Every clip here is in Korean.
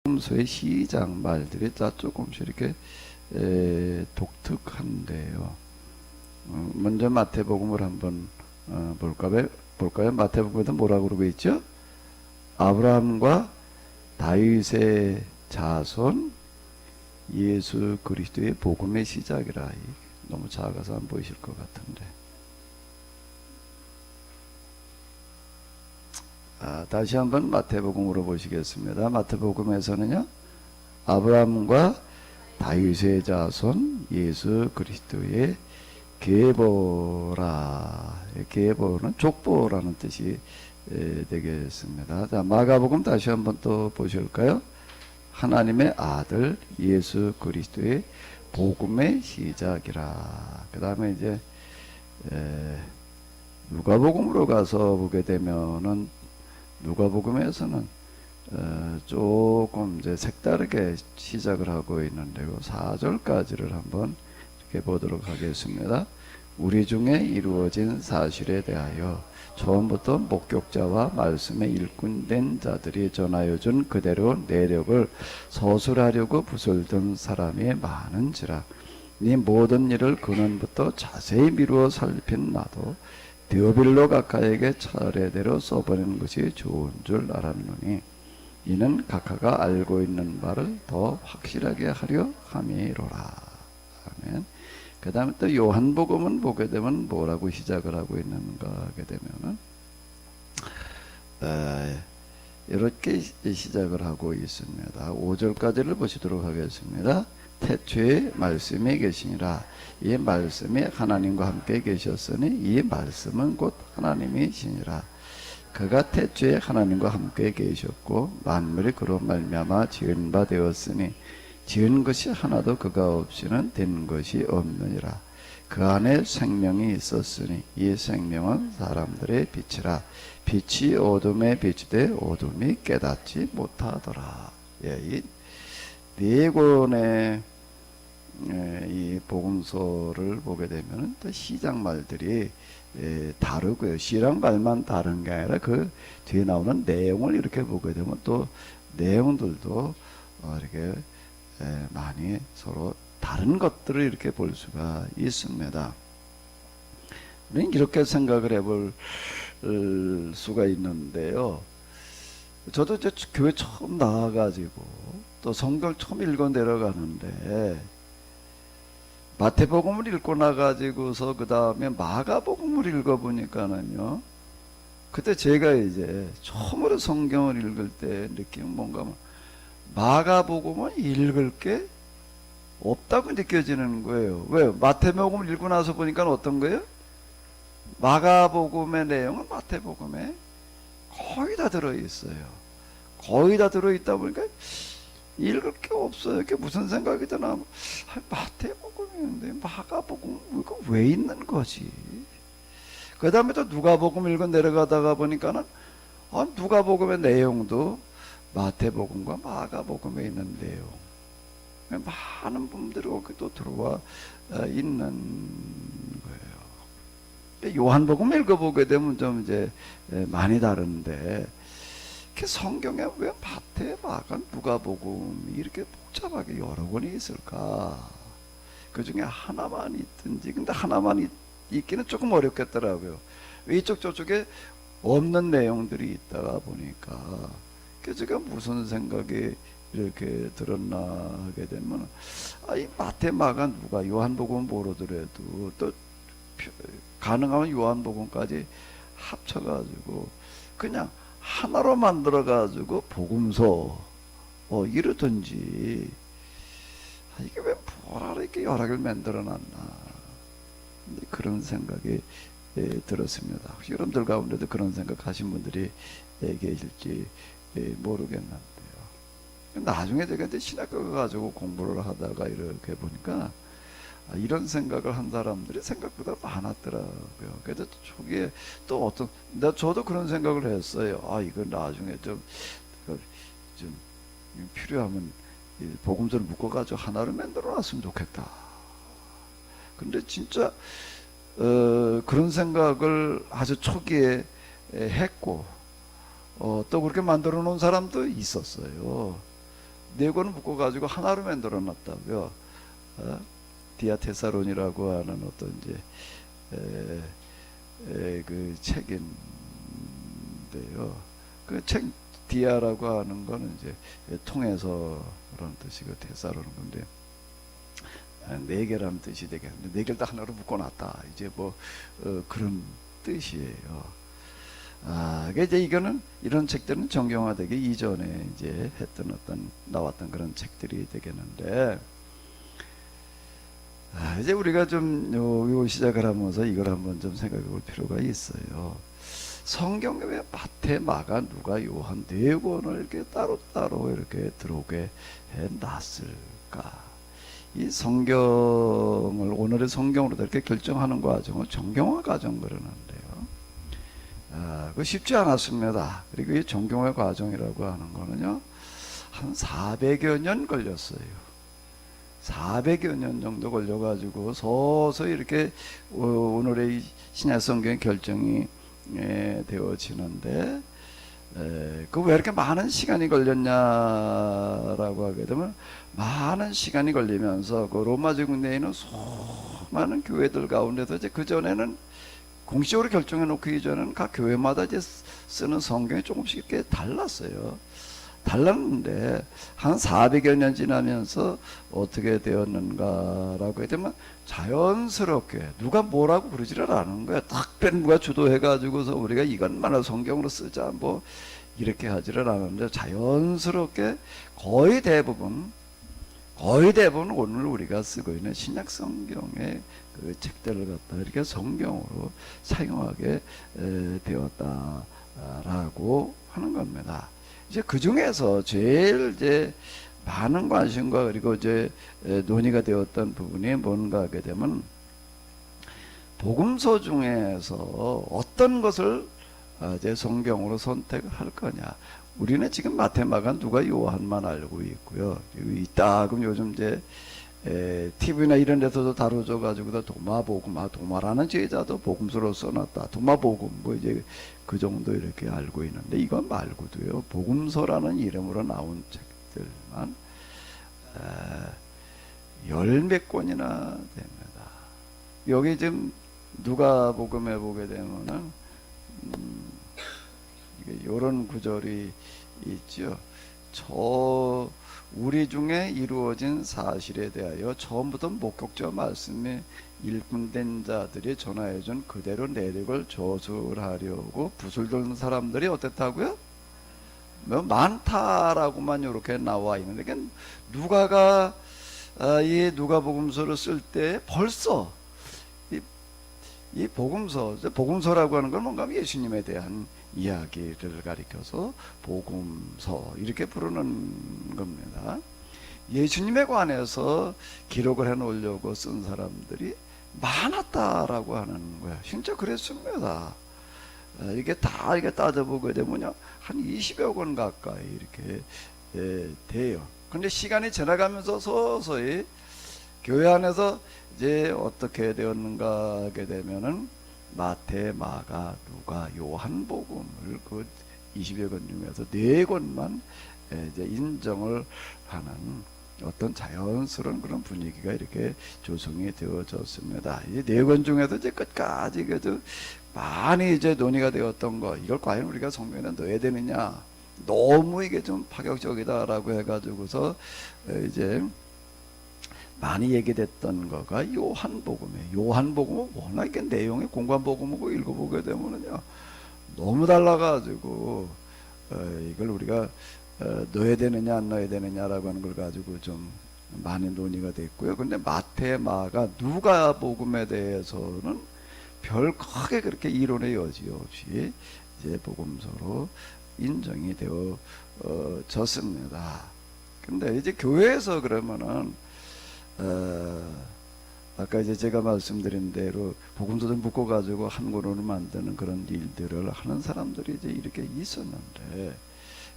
복음서의 시작 말들이 다 조금씩 이렇게 독특한데요. 먼저 마태복음을 한번 볼까요? 마태복음에도 뭐라고 그러고 있죠? 아브라함과 다윗의 자손 예수 그리스도의 복음의 시작이라. 너무 작아서 안 보이실 것 같은데. 다시 한번 마태복음으로 보시겠습니다. 마태복음에서는요, 아브라함과 다윗의 자손 예수 그리스도의 계보라. 계보는 족보라는 뜻이 되겠습니다. 자, 마가복음 다시 한번 또 보실까요? 하나님의 아들 예수 그리스도의 복음의 시작이라. 그 다음에 이제 누가복음으로 가서 보게 되면은 누가복음에서는 조금 이제 색다르게 시작을 하고 있는데요. 4절까지를 한번 이렇게 보도록 하겠습니다. 우리 중에 이루어진 사실에 대하여 처음부터 목격자와 말씀의 일꾼된 자들이 전하여 준 그대로 내력을 서술하려고 붓을 든 사람이 많은지라. 이 모든 일을 근원부터 자세히 미루어 살핀 나도 데오빌로 각하에게 차례대로 써보는 것이 좋은 줄 알았노니 이는 각하가 알고 있는 바를 더 확실하게 하려 함이로라. 아멘. 그 다음에 또 요한복음은 보게 되면 뭐라고 시작을 하고 있는가 하게 되면은 이렇게 시작을 하고 있습니다. 5절까지를 보시도록 하겠습니다. 태초에 말씀이 계시니라. 이 말씀이 하나님과 함께 계셨으니 이 말씀은 곧 하나님이시니라. 그가 태초에 하나님과 함께 계셨고 만물이 그로 말미암아 지은 바 되었으니 지은 것이 하나도 그가 없이는 된 것이 없느니라. 그 안에 생명이 있었으니 이 생명은 사람들의 빛이라. 빛이 어둠에 비추되 어둠이 깨닫지 못하더라. 이 네 권의 이 복음서를 보게 되면 또 시작 말들이 다르고요. 시작 말만 다른 게 아니라 그 뒤에 나오는 내용을 이렇게 보게 되면 또 내용들도 이렇게 많이 서로 다른 것들을 이렇게 볼 수가 있습니다. 우리는 이렇게 생각을 해볼 수가 있는데요. 저도 이제 교회 처음 나와가지고 또 성경 처음 읽어 내려가는데 마태복음을 읽고 나가지고서 그 다음에 마가복음을 읽어보니까는요, 그때 제가 이제 처음으로 성경을 읽을 때 느낌은 뭔가 마가복음은 읽을 게 없다고 느껴지는 거예요. 왜요? 마태복음을 읽고 나서 보니까 어떤 거예요? 마가복음의 내용은 마태복음에 거의 다 들어있어요. 거의 다 들어있다 보니까 읽을 게 없어요. 그게 무슨 생각이 드나? 마태복음인데 마가복음 이거 왜 있는 거지? 그 다음에 또 누가복음 읽어 내려가다가 보니까는 누가복음의 내용도 마태복음과 마가복음에 있는 내용, 많은 분들이 또 들어와 있는 거예요. 요한복음 읽어보게 되면 좀 이제 많이 다른데, 성경에 왜 마태, 마가, 누가복음이 이렇게 복잡하게 여러 권이 있을까? 그 중에 하나만 있든지, 근데 하나만 있기는 조금 어렵겠더라고요. 이쪽 저쪽에 없는 내용들이 있다가 보니까, 제가 무슨 생각이 이렇게 들었나 하게 되면, 이 마태, 마가, 누가, 요한복음 모르더라도 또 가능하면 요한복음까지 합쳐가지고 그냥 하나로 만들어가지고 복음서 이러든지, 이게 왜 뭐라 이렇게 여러 개를 만들어놨나, 그런 생각이 들었습니다. 혹시 여러분들 가운데도 그런 생각하신 분들이 계실지 모르겠는데요. 나중에 제가 이제 신학교 가지고 공부를 하다가 이렇게 보니까 이런 생각을 한 사람들이 생각보다 많았더라고요. 그래서 초기에 또 저도 그런 생각을 했어요. 이거 나중에 좀 필요하면 복음서를 묶어가지고 하나를 만들어 놨으면 좋겠다. 근데 진짜 그런 생각을 아주 초기에 했고 또 그렇게 만들어 놓은 사람도 있었어요. 네 권을 묶어 가지고 하나로 만들어 놨다고요. 디아테사론이라고 하는 어떤 이제 그 책인데요. 그 책 디아라고 하는 거는 이제 통해서라는 뜻이고 테사로는 건데 네 개라는 뜻이 되겠는데 네 개를 다 하나로 묶어놨다. 이제 뭐 그런 뜻이에요. 이제 이거는 이런 책들은 정경화되기 이전에 이제 했던 어떤 나왔던 그런 책들이 되겠는데. 이제 우리가 좀 요 시작을 하면서 이걸 한번 좀 생각해 볼 필요가 있어요. 성경에 왜 마태, 마가, 누가, 요한 네 권을 이렇게 따로따로 이렇게 들어오게 해 놨을까? 이 성경을 오늘의 성경으로 이렇게 결정하는 과정을 정경화 과정 그러는데요. 그 쉽지 않았습니다. 그리고 이 정경화 과정이라고 하는 거는요, 한 400여 년 걸렸어요. 400여 년 정도 걸려가지고 서서히 이렇게 오늘의 신약 성경의 결정이 되어지는데, 그 왜 이렇게 많은 시간이 걸렸냐라고 하게 되면, 많은 시간이 걸리면서 그 로마 제국 내에 있는 수많은 교회들 가운데서 이제 그 전에는 공식적으로 결정해 놓기 이전에는 각 교회마다 이제 쓰는 성경이 조금씩 이렇게 달랐어요. 달랐는데 한 400여 년 지나면서 어떻게 되었는가라고 하게 되면 자연스럽게 누가 뭐라고 그러지를 않은 거야. 특별히 누가 주도해가지고서 우리가 이것만을 성경으로 쓰자 뭐 이렇게 하지를 않았는데 자연스럽게 거의 대부분 오늘 우리가 쓰고 있는 신약 성경의 그 책들을 갖다 이렇게 성경으로 사용하게 되었다라고 하는 겁니다. 이제 그 중에서 제일 이제 많은 관심과 그리고 이제 논의가 되었던 부분이 뭔가 하게 되면 복음서 중에서 어떤 것을 이제 성경으로 선택할 거냐. 우리는 지금 마태, 마가, 누가, 요한만 알고 있고요. 그리고 있다. 그럼 요즘 이제 TV나 이런 데서도 다뤄져 가지고 도마복음, 도마라는 제자도 복음서로 써놨다. 도마복음 뭐 이제 그 정도 이렇게 알고 있는데 이건 말고도요. 복음서라는 이름으로 나온 책들만 열 몇 권이나 됩니다. 여기 지금 누가복음에 보게 되면은 이런 구절이 있죠. 우리 중에 이루어진 사실에 대하여 처음부터 목격자 말씀에 일꾼된 자들이 전하여준 그대로 내력을 저술하려고 붓을 들는 사람들이 어땠다고요? 많다라고만 이렇게 나와 있는데, 그러니까 누가가 이 누가복음서를 쓸 때 벌써 이 복음서라고 하는 건 뭔가 예수님에 대한 이야기를 가리켜서 복음서 이렇게 부르는 겁니다. 예수님에 관해서 기록을 해 놓으려고 쓴 사람들이 많았다라고 하는 거야. 진짜 그랬습니다. 이게 다 이게 따져보게 되면요, 한 20여 권 가까이 이렇게 돼요. 근데 시간이 지나가면서 서서히 교회 안에서 이제 어떻게 되었는가 하게 되면은 마태, 마가, 누가, 요한복음을 그 20여 권 중에서 4권만 이제 인정을 하는 어떤 자연스러운 그런 분위기가 이렇게 조성이 되어졌습니다. 이 4권 중에서 이제 끝까지 그래도 많이 이제 논의가 되었던 거, 이걸 과연 우리가 성경에 넣어야 되느냐, 너무 이게 좀 파격적이다라고 해가지고서 이제 많이 얘기됐던 거가 요한복음이에요. 요한복음은 워낙 이게 내용이 공관복음하고 읽어보게 되면은요, 너무 달라가지고, 이걸 우리가, 넣어야 되느냐, 안 넣어야 되느냐라고 하는 걸 가지고 좀 많이 논의가 됐고요. 근데 마태, 마가, 누가복음에 대해서는 별 크게 그렇게 이론의 여지 없이 이제 복음서로 인정이 되어졌습니다. 근데 이제 교회에서 그러면은, 아까 이제 제가 말씀드린 대로 복음서를 묶어가지고 한 권으로 만드는 그런 일들을 하는 사람들이 이제 이렇게 있었는데,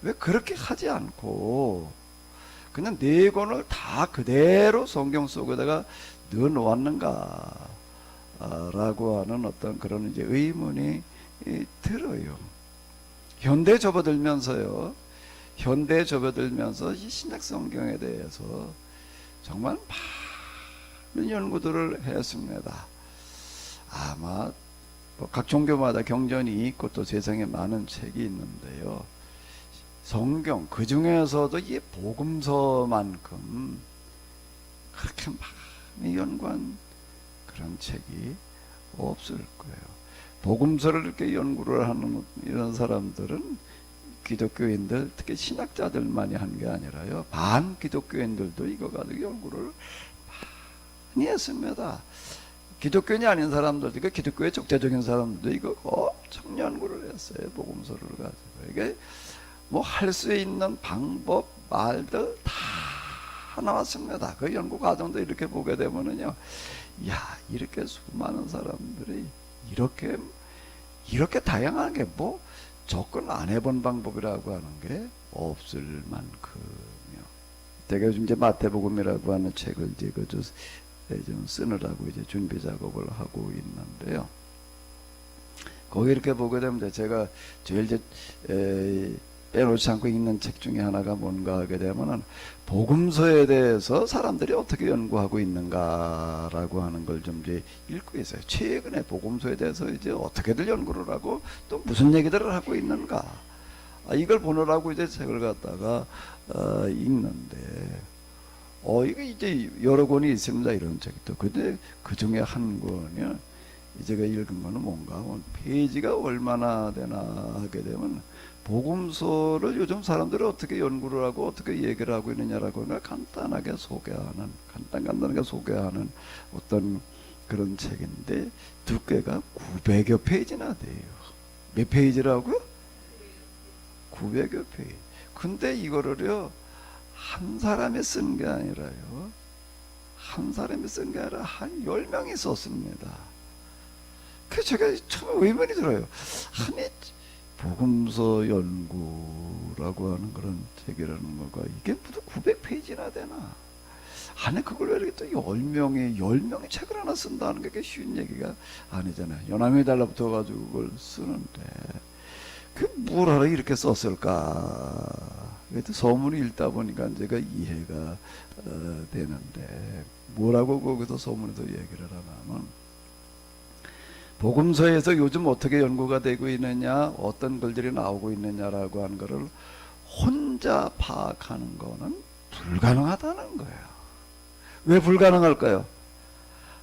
왜 그렇게 하지 않고 그냥 4권을 다 그대로 성경 속에다가 넣어 놓았는가 라고 하는 어떤 그런 이제 의문이 들어요. 현대에 접어들면서요, 현대에 접어들면서 이 신약 성경에 대해서 정말 많은 연구들을 했습니다. 아마 각 종교마다 경전이 있고 또 세상에 많은 책이 있는데요. 성경 그 중에서도 이 복음서만큼 그렇게 많이 연구한 그런 책이 없을 거예요. 복음서를 이렇게 연구를 하는 이런 사람들은 기독교인들, 특히 신학자들만이 한 게 아니라요, 반기독교인들도 이거 가지고 연구를 많이 했습니다. 기독교인이 아닌 사람들, 그러니까 기독교의 적대적인 사람들도 이거 엄청 연구를 했어요. 복음서를 가지고. 이게 뭐 할 수 있는 방법, 말들 다 나왔습니다. 그 연구 과정도 이렇게 보게 되면은요, 야, 이렇게 수많은 사람들이 이렇게 다양한 게 뭐 접근 안 해본 방법이라고 하는 게 없을 만큼요. 제가 이제 마태복음이라고 하는 책을 이제 좀 쓰느라고 이제 준비 작업을 하고 있는데요. 거기 이렇게 보게 되면 제가 제일 이제 빼놓지 않고 읽는 책 중에 하나가 뭔가 하게 되면은 복음서에 대해서 사람들이 어떻게 연구하고 있는가라고 하는 걸 좀 이제 읽고 있어요. 최근에 복음서에 대해서 이제 어떻게들 연구를 하고 또 무슨 얘기들을 하고 있는가. 이걸 보느라고 이제 책을 갖다가 읽는데 이게 이제 여러 권이 있습니다. 이런 책도. 근데 그 중에 한 권이 제가 읽은 거는 뭔가 페이지가 얼마나 되나 하게 되면 복음서를 요즘 사람들이 어떻게 연구를 하고 어떻게 얘기를 하고 있느냐라고 간단하게 소개하는 어떤 그런 책인데 두께가 900여 페이지나 돼요. 몇 페이지라고요? 900여 페이지. 근데 이거를요, 한 사람이 쓴 게 아니라요, 한 사람이 쓴 게 아니라 한 10명이 썼습니다. 그래서 제가 처음에 의문이 들어요. 아니, 복음서 연구라고 하는 그런 책이라는 거가 이게 무슨 900페이지나 되나? 아니, 그걸 왜 이렇게 또 10명이 책을 하나 쓴다는 게 쉬운 얘기가 아니잖아요. 연합이 달라붙어가지고 그걸 쓰는데, 뭘 하러 이렇게 썼을까? 그래도 서문을 읽다 보니까 제가 이해가 되는데, 뭐라고 거기서 서문에서 얘기를 하냐면, 복음서에서 요즘 어떻게 연구가 되고 있느냐, 어떤 글들이 나오고 있느냐라고 하는 것을 혼자 파악하는 거는 불가능하다는 거예요. 왜 불가능할까요?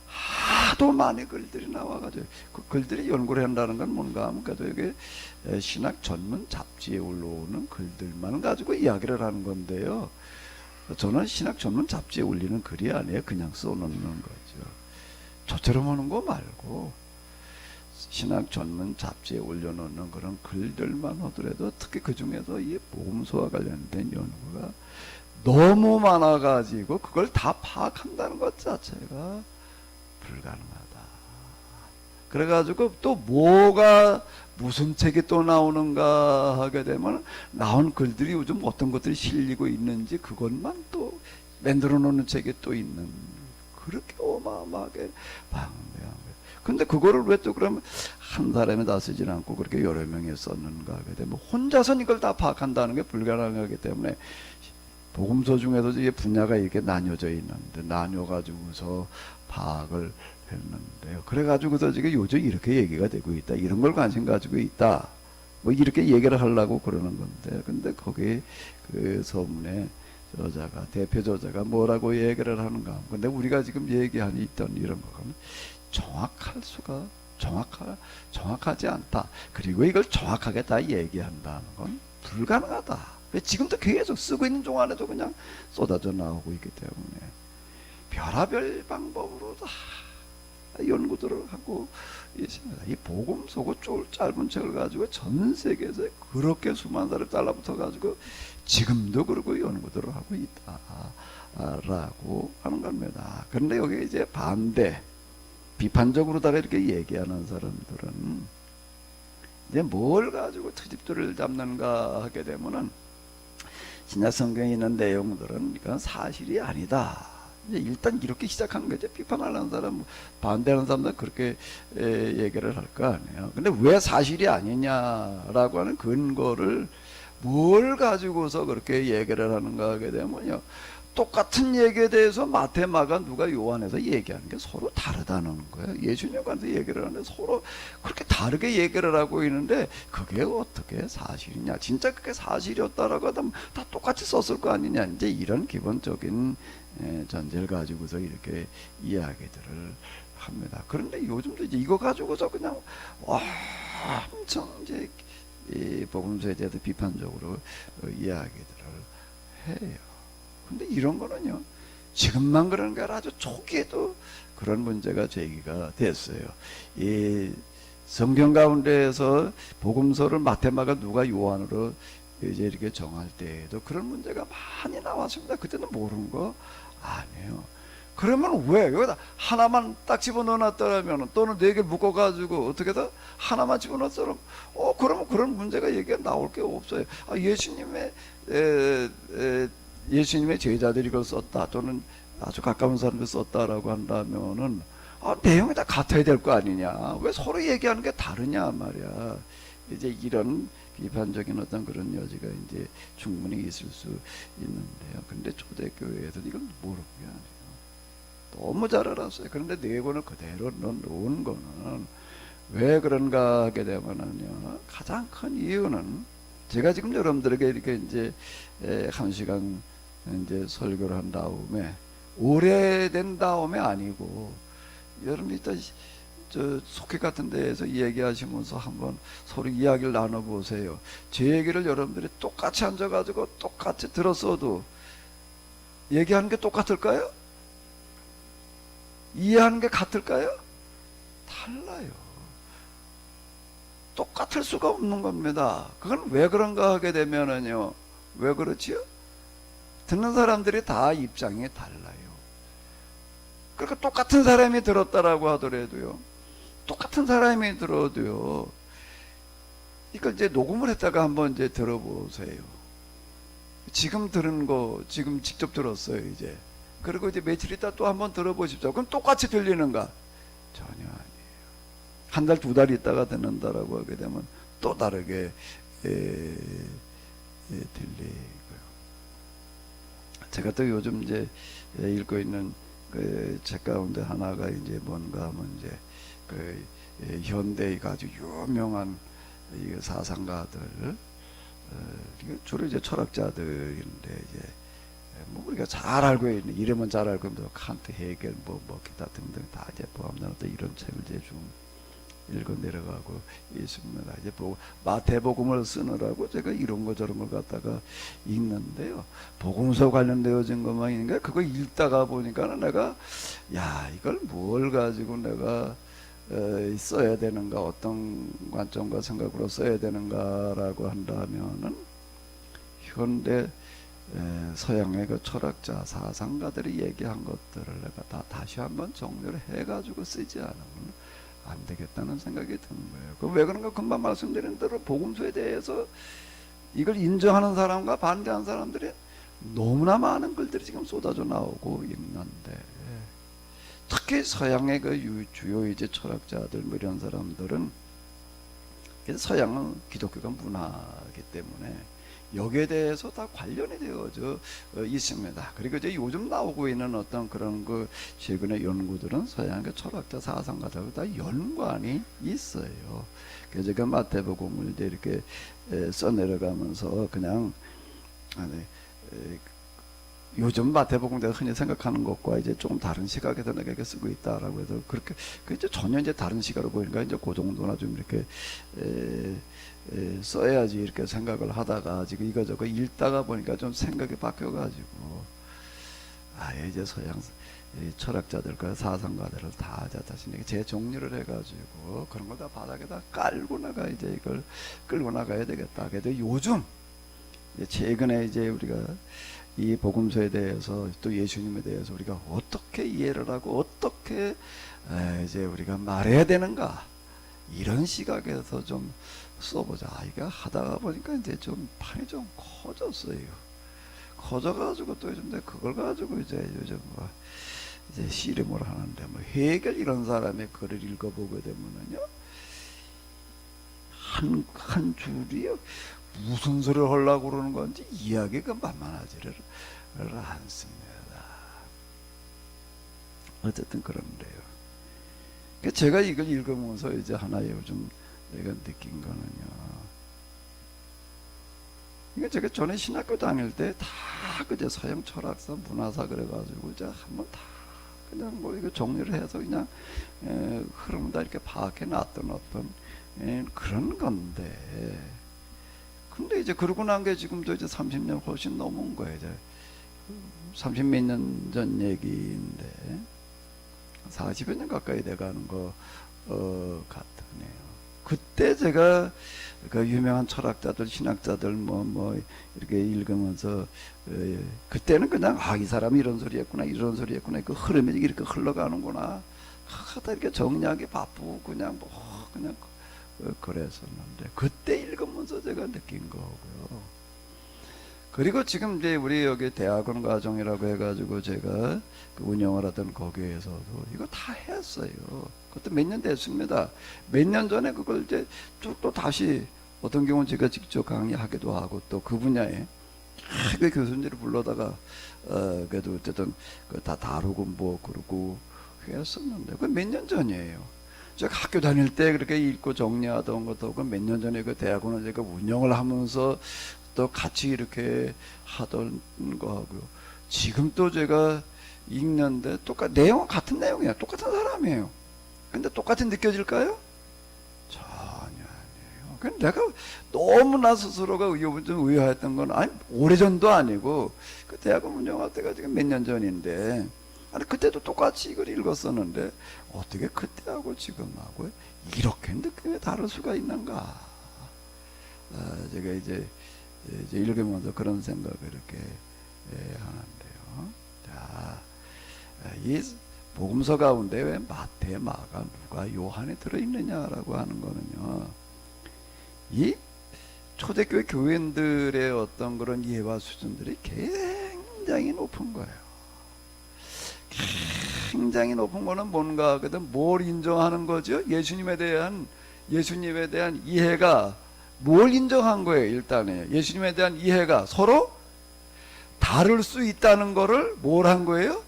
하도 많이 글들이 나와가지고, 그 글들이 연구를 한다는 건 뭔가 하면 이게 신학 전문 잡지에 올라오는 글들만 가지고 이야기를 하는 건데요. 저는 신학 전문 잡지에 올리는 글이 아니에요. 그냥 써놓는 거죠. 저처럼 하는 거 말고 신학 전문 잡지에 올려놓는 그런 글들만 하더라도, 특히 그 중에서 이 복음서와 관련된 연구가 너무 많아가지고 그걸 다 파악한다는 것 자체가 불가능하다. 그래가지고 또 뭐가 무슨 책이 또 나오는가 하게 되면 나온 글들이 요즘 어떤 것들이 실리고 있는지 그것만 또 만들어 놓는 책이 또 있는, 그렇게 어마어마하게 방대한 거예요. 근데 그거를 왜 또 그러면 한 사람이 다 쓰지 않고 그렇게 여러 명이 썼는가 하게 되면 혼자서 이걸 다 파악한다는 게 불가능하기 때문에 복음서 중에도 이게 분야가 이렇게 나뉘어져 있는데 나뉘어가지고서 파악을 했는데요. 그래가지고서 지금 요즘 이렇게 얘기가 되고 있다. 이런 걸 관심 가지고 있다. 뭐 이렇게 얘기를 하려고 그러는 건데, 근데 거기 그 서문에 저자가, 대표 저자가 뭐라고 얘기를 하는가. 근데 우리가 지금 얘기하니 있던 이런 거는 정확하지 않다. 그리고 이걸 정확하게 다 얘기한다는 건 불가능하다. 왜 지금도 계속 쓰고 있는 동안에도 그냥 쏟아져 나오고 있기 때문에 별의별 방법으로 다 연구들을 하고 있습니다. 이 복음서고 짧은 책을 가지고 전 세계에서 그렇게 수많은 사람이 달라붙어 가지고 지금도 그러고 연구들을 하고 있다라고 하는 겁니다. 그런데 여기 이제 반대, 비판적으로 다 이렇게 얘기하는 사람들은 이제 뭘 가지고 트집들을 잡는가 하게 되면은 신약 성경에 있는 내용들은 이건 사실이 아니다. 이제 일단 이렇게 시작하는 거죠. 비판하는 사람, 반대하는 사람들은 그렇게 얘기를 할 거 아니에요. 근데 왜 사실이 아니냐라고 하는 근거를 뭘 가지고서 그렇게 얘기를 하는가 하게 되면요, 똑같은 얘기에 대해서 마태, 마가, 누가, 요한에서 얘기하는 게 서로 다르다는 거예요. 예수님과도 얘기를 하는데 서로 그렇게 다르게 얘기를 하고 있는데 그게 어떻게 사실이냐, 진짜 그게 사실이었다라고 하면 다 똑같이 썼을 거 아니냐, 이제 이런 기본적인 전제를 가지고서 이렇게 이야기들을 합니다. 그런데 요즘도 이제 이거 가지고서 그냥 와 엄청 이제 이 복음서에 대해서 비판적으로 이야기들을 해요. 근데 이런 거는요, 지금만 그런 게 아니라 아주 초기에도 그런 문제가 제기가 됐어요. 이 성경 가운데에서 복음서를 마태, 마가, 누가, 요한으로 이제 이렇게 정할 때에도 그런 문제가 많이 나왔습니다. 그때는 모르는 거 아니에요. 그러면 왜 여기다 하나만 딱 집어넣어놨더라면, 또는 네 개 묶어가지고 어떻게든 하나만 집어넣었더라면 그러면 그런 문제가 얘기가 나올 게 없어요. 예수님의 제자들이 이걸 썼다, 또는 아주 가까운 사람들이 썼다라고 한다면은 내용이 다 같아야 될 거 아니냐, 왜 서로 얘기하는 게 다르냐 말이야. 이제 이런 비판적인 어떤 그런 여지가 이제 충분히 있을 수 있는데요. 근데 초대교회에서 이걸 모르는 게 아니에요. 너무 잘 알았어요. 그런데 내용을 그대로 놓은 거는 왜 그런가 하게 되면은요, 가장 큰 이유는, 제가 지금 여러분들에게 이렇게 이제 1시간 이제 설교를 한 다음에, 오래된 다음에 아니고, 여러분 이따 저 속회 같은 데에서 얘기하시면서 한번 서로 이야기를 나눠보세요. 제 얘기를 여러분들이 똑같이 앉아가지고 똑같이 들었어도 얘기하는 게 똑같을까요? 이해하는 게 같을까요? 달라요. 똑같을 수가 없는 겁니다. 그건 왜 그런가 하게 되면은요, 왜 그렇지요? 듣는 사람들이 다 입장이 달라요. 그러니까 똑같은 사람이 들었다라고 하더라도요, 똑같은 사람이 들어도요, 이걸 이제 녹음을 했다가 한번 이제 들어보세요. 지금 들은 거 지금 직접 들었어요 이제. 그리고 이제 며칠 있다 또 한번 들어보십시오. 그럼 똑같이 들리는가? 전혀 아니에요. 한 달, 두 달 있다가 듣는다라고 하게 되면 또 다르게 들리고요. 제가 또 요즘 이제 읽고 있는 그 책 가운데 하나가 이제 뭔가 하면 이제 그 현대의 아주 유명한 이 사상가들, 주로 이제 철학자들인데, 이제 뭐 우리가 잘 알고 있는, 이름은 잘 알고 있는 칸트, 헤겔, 뭐 기타 등등 다 이제 포함된 어떤 이런 책을 이제 좀 읽어 내려가고 있습니다. 이제 마태복음을 쓰느라고 제가 이런 거 저런 걸 갖다가 읽는데요. 복음서 관련되어진 것만 있는가, 그거 읽다가 보니까는 내가, 야, 이걸 뭘 가지고 내가 써야 되는가, 어떤 관점과 생각으로 써야 되는가라고 한다면은, 현대 서양의 그 철학자, 사상가들이 얘기한 것들을 내가 다시 한번 정리를 해가지고 쓰지 않으면 안 되겠다는 생각이 드는 거예요. 그 왜 그런가, 금방 말씀드린 대로 복음서에 대해서 이걸 인정하는 사람과 반대하는 사람들이 너무나 많은 글들이 지금 쏟아져 나오고 있는데, 특히 서양의 그 주요 이제 철학자들 뭐 이런 사람들은, 서양은 기독교가 문화이기 때문에 여기에 대해서 다 관련이 되어져 있습니다. 그리고 이제 요즘 나오고 있는 어떤 그런 그 최근의 연구들은 서양의 철학자, 사상가들과 다 연관이 있어요. 그래서 제가 마태복음을 이제 이렇게 써내려가면서 그냥 요즘 마태복음 내가 흔히 생각하는 것과 이제 조금 다른 시각에서 내가 이렇게 쓰고 있다라고 해서, 그렇게 그 이제 전혀 이제 다른 시각으로 보니까 이제 그 정도나 좀 이렇게 써야지 이렇게 생각을 하다가, 지금 이거저거 읽다가 보니까 좀 생각이 바뀌어가지고, 이제 서양 철학자들과 사상가들을 다 다시 재정리를 해가지고 그런 걸 다 바닥에다 깔고 나가 이제 이걸 끌고 나가야 되겠다. 그래도 요즘 최근에 이제 우리가 이 복음서에 대해서, 또 예수님에 대해서 우리가 어떻게 이해를 하고 어떻게 이제 우리가 말해야 되는가, 이런 시각에서 좀 써보자. 이거 하다가 보니까 이제 좀 판이 좀 커졌어요. 커져가지고 또 요즘 그걸 가지고 이제 요즘 뭐 이제 씨름을 하는데, 뭐 헤겔 이런 사람의 글을 읽어보게 되면은요, 한 줄이요 무슨 소리를 하려고 그러는 건지 이야기가 만만하지를 않습니다. 어쨌든 그런데요. 제가 이걸 읽으면서 이제 하나 요즘 내가 느낀 거는요. 이게 제가 전에 신학교 다닐 때 다 그제 서양 철학사, 문화사 그래가지고 이제 한번 다 그냥 뭐 이거 정리를 해서 그냥 흐름을 다 이렇게 파악해 놨던 어떤 그런 건데. 근데 이제 그러고 난 게 지금도 이제 30년 훨씬 넘은 거예요. 이제 30몇 년 전 얘기인데 40여 년 가까이 돼가는 거 같으네요. 그때 제가 그 유명한 철학자들, 신학자들 뭐 이렇게 읽으면서 그때는 그냥 이 사람이 이런 소리 했구나, 이런 소리 했구나, 그 흐름이 이렇게 흘러가는구나 하다 이렇게 정리하기 바쁘고 그냥 그냥 그랬었는데 그때 읽으면서 제가 느낀 거고요. 그리고 지금 이제 우리 여기 대학원 과정이라고 해가지고 제가 그 운영을 하던 거기에서도 이거 다 했어요. 그것도 몇 년 됐습니다. 몇 년 전에 그걸 이제 쭉 또 다시 어떤 경우는 제가 직접 강의하기도 하고 또 그 분야에 그 교수님들을 불러다가 그래도 어쨌든 다 다루고 뭐 그러고 했었는데 그 몇 년 전이에요. 제가 학교 다닐 때 그렇게 읽고 정리하던 것도 그 몇 년 전에 그 대학원을 제가 운영을 하면서 또 같이 이렇게 하던 거하고요. 지금 또 제가 읽는데 내용은 같은 내용이야. 똑같은 사람이에요. 근데 똑같이 느껴질까요? 전혀 아니에요. 근데 내가 너무나 스스로가 좀 의아했던 건 아니 오래전도 아니고 그 대학원 운영할 때가 지금 몇 년 전인데 아니 그때도 똑같이 이걸 읽었었는데 어떻게 그때하고 지금하고 이렇게 느낌이 다를 수가 있는가? 제가 이제 읽으면서 그런 생각을 이렇게 하는데요. 자, 이 복음서 가운데 왜 마태, 마가, 누가, 요한이 들어있느냐라고 하는 거는요. 이 초대교회 교인들의 어떤 그런 이해와 수준들이 굉장히 높은 거예요. 굉장히 높은 거는 뭔가 하거든 뭘 인정하는 거죠? 예수님에 대한 이해가 뭘 인정한 거예요? 일단은 예수님에 대한 이해가 서로 다를 수 있다는 거를 뭘 한 거예요?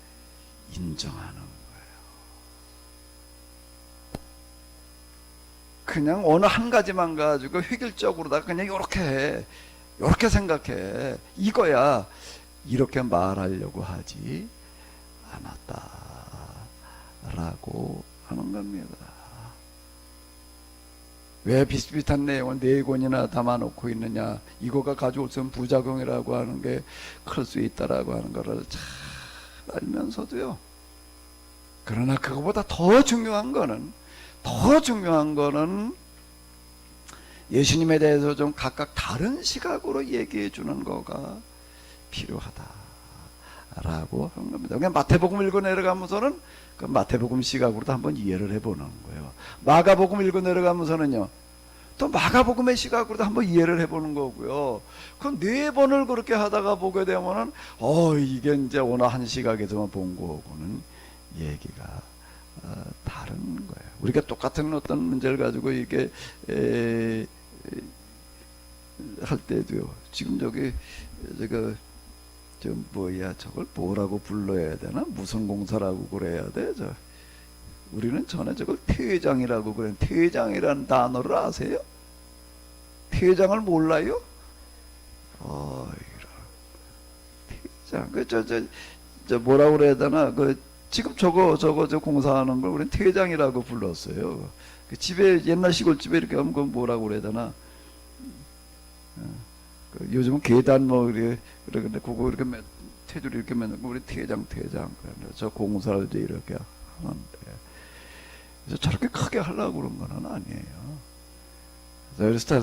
인정하는 거예요. 그냥 어느 한 가지만 가지고 획일적으로다가 그냥 이렇게 생각해 이거야 이렇게 말하려고 하지 않았다라고 하는 겁니다. 왜 비슷비슷한 내용을 4권이나 담아놓고 있느냐? 이거가 가져올 수 있는 부작용이라고 하는 게 클 수 있다라고 하는 거를 잘 알면서도요. 그러나 그거보다 더 중요한 거는 예수님에 대해서 좀 각각 다른 시각으로 얘기해 주는 거가 필요하다라고 하는 겁니다. 그냥 마태복음 읽어 내려가면서는 그 마태복음 시각으로도 한번 이해를 해보는 거예요. 마가복음 읽어 내려가면서는요. 또 마가복음의 시각으로도 한번 이해를 해보는 거고요. 그 4번을 그렇게 하다가 보게 되면은 이게 이제 어느 한 시각에서만 본 거하고는 얘기가 다른 거예요. 우리가 똑같은 어떤 문제를 가지고 이게 할 때도요. 지금 제가 저걸 뭐라고 불러야 되나? 무슨 공사라고 그래야 돼? 우리는 전에 저걸 퇴장이라고 그래요. 퇴장이라는 단어를 아세요? 퇴장을 몰라요? 퇴장. 저 뭐라고 그래야 되나? 지금 저거 공사하는 걸 우리는 퇴장이라고 불렀어요. 집에, 옛날 시골집에 이렇게 하면 그건 뭐라고 그래야 되나? 요즘은 계단 그러는데 그거 이렇게 테두리 이렇게 맨 우리 퇴장. 저 공사를 이렇게 하는데. 그래서 저렇게 크게 하려고 그런 건 아니에요. 그래서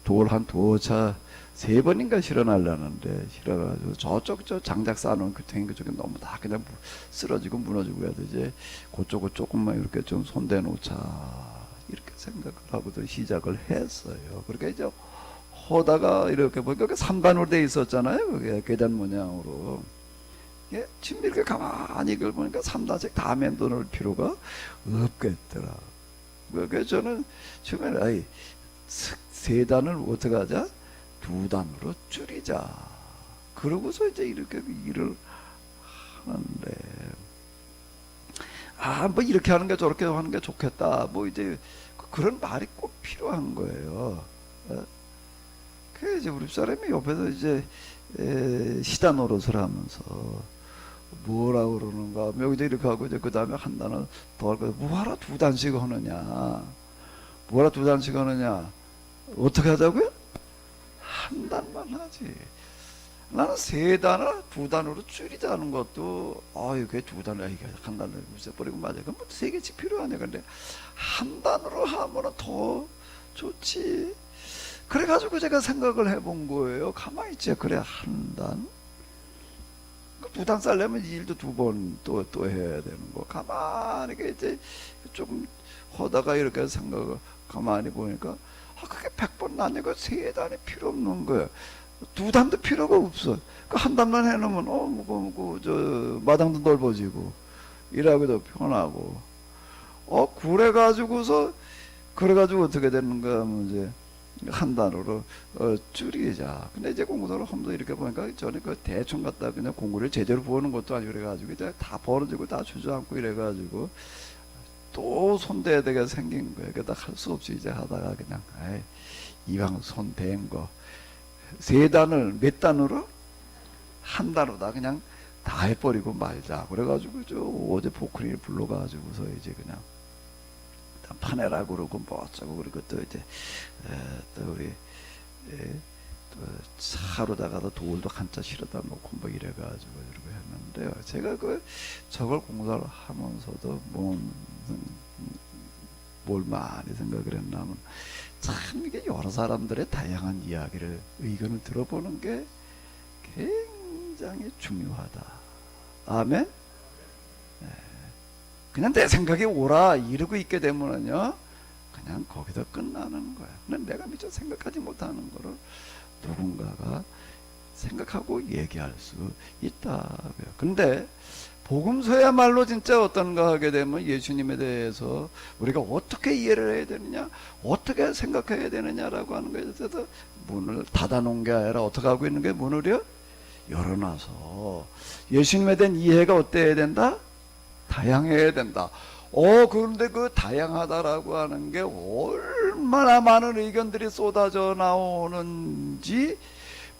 돌 한 도차 3번인가 실어나려는데 실어가지고 저 장작 쌓아놓은 규탱이 그쪽에 너무 다 그냥 쓰러지고 무너지고 해야 되지. 그쪽을 조금만 이렇게 좀 손대 놓자 이렇게 생각을 하고도 시작을 했어요. 그렇게 이제 하다가 이렇게 보니까 3단으로 돼 있었잖아요. 그게 계단 모양으로. 지금 이렇게 가만히 이걸 보니까 3단씩 다 맨둬 놓을 필요가 없겠더라. 그래서 저는 처음에는 세 단을 어떻게 하자? 두 단으로 줄이자. 그러고서 이제 이렇게 일을 하는데, 뭐 이렇게 하는 게 저렇게 하는 게 좋겠다. 뭐 이제 그런 말이 꼭 필요한 거예요. 그 이제 우리 사람이 옆에서 이제 시다 노릇을 하면서 뭐라 그러는가, 여기도 이렇게 하고 이제 그 다음에 한 단어 더 할 거야. 뭐하러 두 단씩 하느냐? 뭐하러 두 단씩 하느냐? 어떻게 하자고요? 한 단만 하지. 나는 세 단을 두 단으로 줄이자는 것도, 이게 두 단을, 이게 한 단을 버리고 맞아. 그럼 세 개씩 필요하냐. 근데 한 단으로 하면 더 좋지. 그래가지고 제가 생각을 해본 거예요. 가만히 있지. 그래, 한 단. 두 단 쌀려면 이 일도 두 번 또 해야 되는 거. 가만히 이제 좀 하다가 이렇게 생각을 가만히 보니까, 그게 100번 나니까 세 단이 필요 없는 거예요. 두 단도 필요가 없어. 한 단만 해놓으면, 마당도 넓어지고, 일하기도 편하고, 그래가지고 어떻게 되는가 하면 이제, 한 단으로 줄이자. 근데 이제 공부를 하면서 이렇게 보니까 저는 그 대충 갖다 그냥 공부를 제대로 보는 것도 아니고 그래가지고 이제 다 벌어지고 다 주저앉고 이래가지고 또 손대야 되게 생긴 거예요. 그러다 할 수 없이 이제 하다가 그냥 이왕 손댄 거 세 단을 몇 단으로? 한 단으로 그냥 다 해버리고 말자. 그래가지고 어제 포크리를 불러가지고서 이제 그냥 파내라 그러고 뭐 어쩌고 그리고 또 이제 또 우리 또 차로다가도 돌도 한자 실어다 놓고 뭐 이래가지고 이러고 했는데요. 제가 저걸 공사를 하면서도 뭘 많이 생각을 했냐면 참 이게 여러 사람들의 다양한 이야기를 의견을 들어보는 게 굉장히 중요하다. 아멘. 그냥 내 생각이 옳아 이러고 있게 되면은요 그냥 거기서 끝나는 거야. 근데 내가 미처 생각하지 못하는 거를 누군가가 생각하고 얘기할 수 있다고요. 근데 복음서야말로 진짜 어떤가 하게 되면 예수님에 대해서 우리가 어떻게 이해를 해야 되느냐, 어떻게 생각해야 되느냐라고 하는 것에 대해서 문을 닫아놓은 게 아니라 어떻게 하고 있는 게 문을요 열어놔서 예수님에 대한 이해가 어때야 된다? 다양해야 된다. 그런데 그 다양하다라고 하는 게 얼마나 많은 의견들이 쏟아져 나오는지,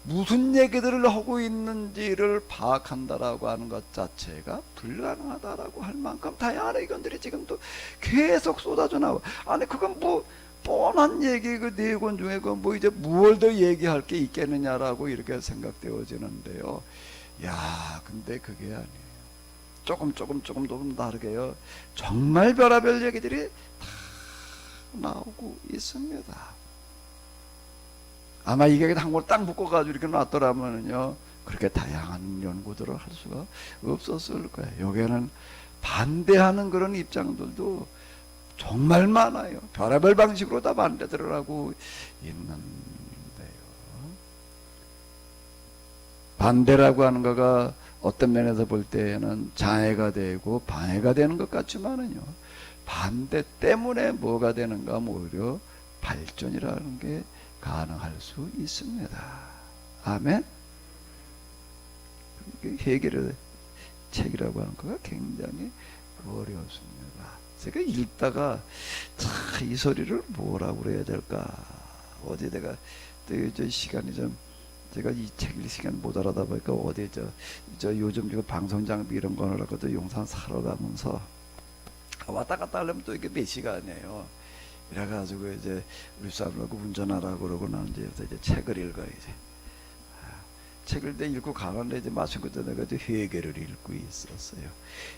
무슨 얘기들을 하고 있는지를 파악한다라고 하는 것 자체가 불가능하다라고 할 만큼 다양한 의견들이 지금도 계속 쏟아져 나와. 아니, 그건 뭐, 뻔한 얘기, 그 네 권 중에 이제 무얼 더 얘기할 게 있겠느냐라고 이렇게 생각되어지는데요. 근데 그게 아니에요. 조금 더 다르게요. 정말 별의별 얘기들이 다 나오고 있습니다. 아마 이게 한 걸 딱 묶어가지고 이렇게 놨더라면요, 그렇게 다양한 연구들을 할 수가 없었을 거예요. 여기에는 반대하는 그런 입장들도 정말 많아요. 별의별 방식으로 다 반대들을 하고 있는데요. 반대라고 하는 거가 어떤 면에서 볼 때는 장애가 되고 방해가 되는 것 같지만은요, 반대 때문에 뭐가 되는가 하면 오히려 발전이라는 게 가능할 수 있습니다. 아멘. 해결의 책이라고 하는 거가 굉장히 어려웠습니다. 제가 읽다가 이 소리를 뭐라고 그래야 될까, 어디 내가 또 시간이 좀, 제가 이 책 읽을 시간 모자라다 보니까 어디 저 요즘 방송 장비 이런 거 하려고도 용산 사러 가면서 왔다 갔다 하려면 또 이게 몇 시간이에요. 이래가지고 이제 우리 사람하고 운전하라고 그러고 나는 이제 책을 읽어요. 이제 책을 읽고 가는데 이제 마침 그때 내가 이제 회개를 읽고 있었어요.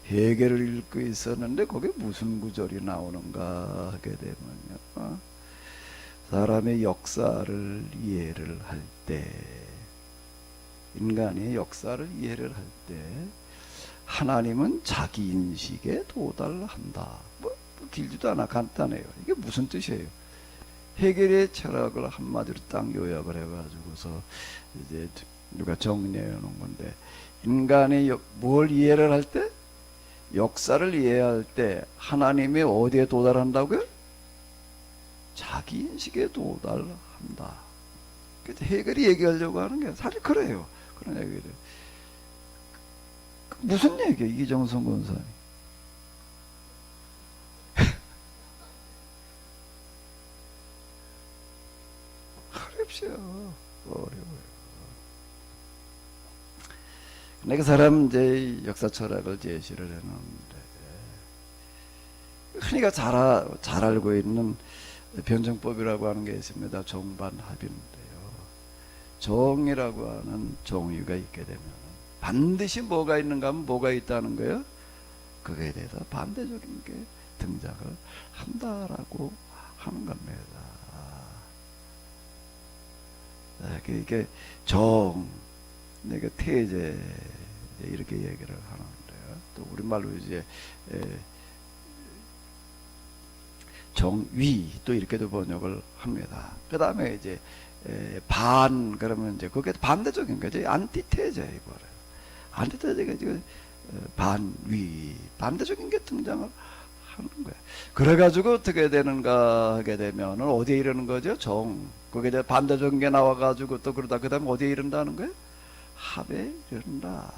회개를 읽고 있었는데 거기에 무슨 구절이 나오는가 하게 되면요, 사람의 역사를 이해를 할 때, 인간의 역사를 이해를 할 때 하나님은 자기 인식에 도달한다. 뭐 길지도 않아, 간단해요. 이게 무슨 뜻이에요? 해결의 철학을 한마디로 딱 요약을 해가지고서 이제 누가 정리해 놓은 건데, 인간이 뭘 이해를 할 때? 역사를 이해할 때 하나님이 어디에 도달한다고요? 자기 인식에 도달한다. 해결이 얘기하려고 하는 게 사실 그래요. 그런 얘기를. 무슨 얘기야, 이정성 권사님? 어렵죠. 어려워요. 근데 그 사람 이제 역사 철학을 제시를 해놓는데, 흔히가 잘 알고 있는 변증법이라고 하는 게 있습니다. 정반합인데요. 정이라고 하는 정의가 있게 되면 반드시 뭐가 있는가 하면 뭐가 있다는 거예요. 그거에 대해서 반대적인 게 등장을 한다라고 하는 겁니다. 이게 정, 이게 태제 이렇게 얘기를 하는데요. 또 우리말로 이제 정위 또 이렇게도 번역을 합니다. 그 다음에 이제 반 그러면 이제 그게 반대적인 거죠. 안티테제 이거래요. 안티테제가 지금 반위 반대적인 게 등장을 하는 거예요. 그래가지고 어떻게 되는가 하게 되면은 어디에 이르는 거죠? 정. 거기에 대해 반대적인 게 나와가지고 또 그러다 그 다음에 어디에 이른다는 거예요? 합에 이른다.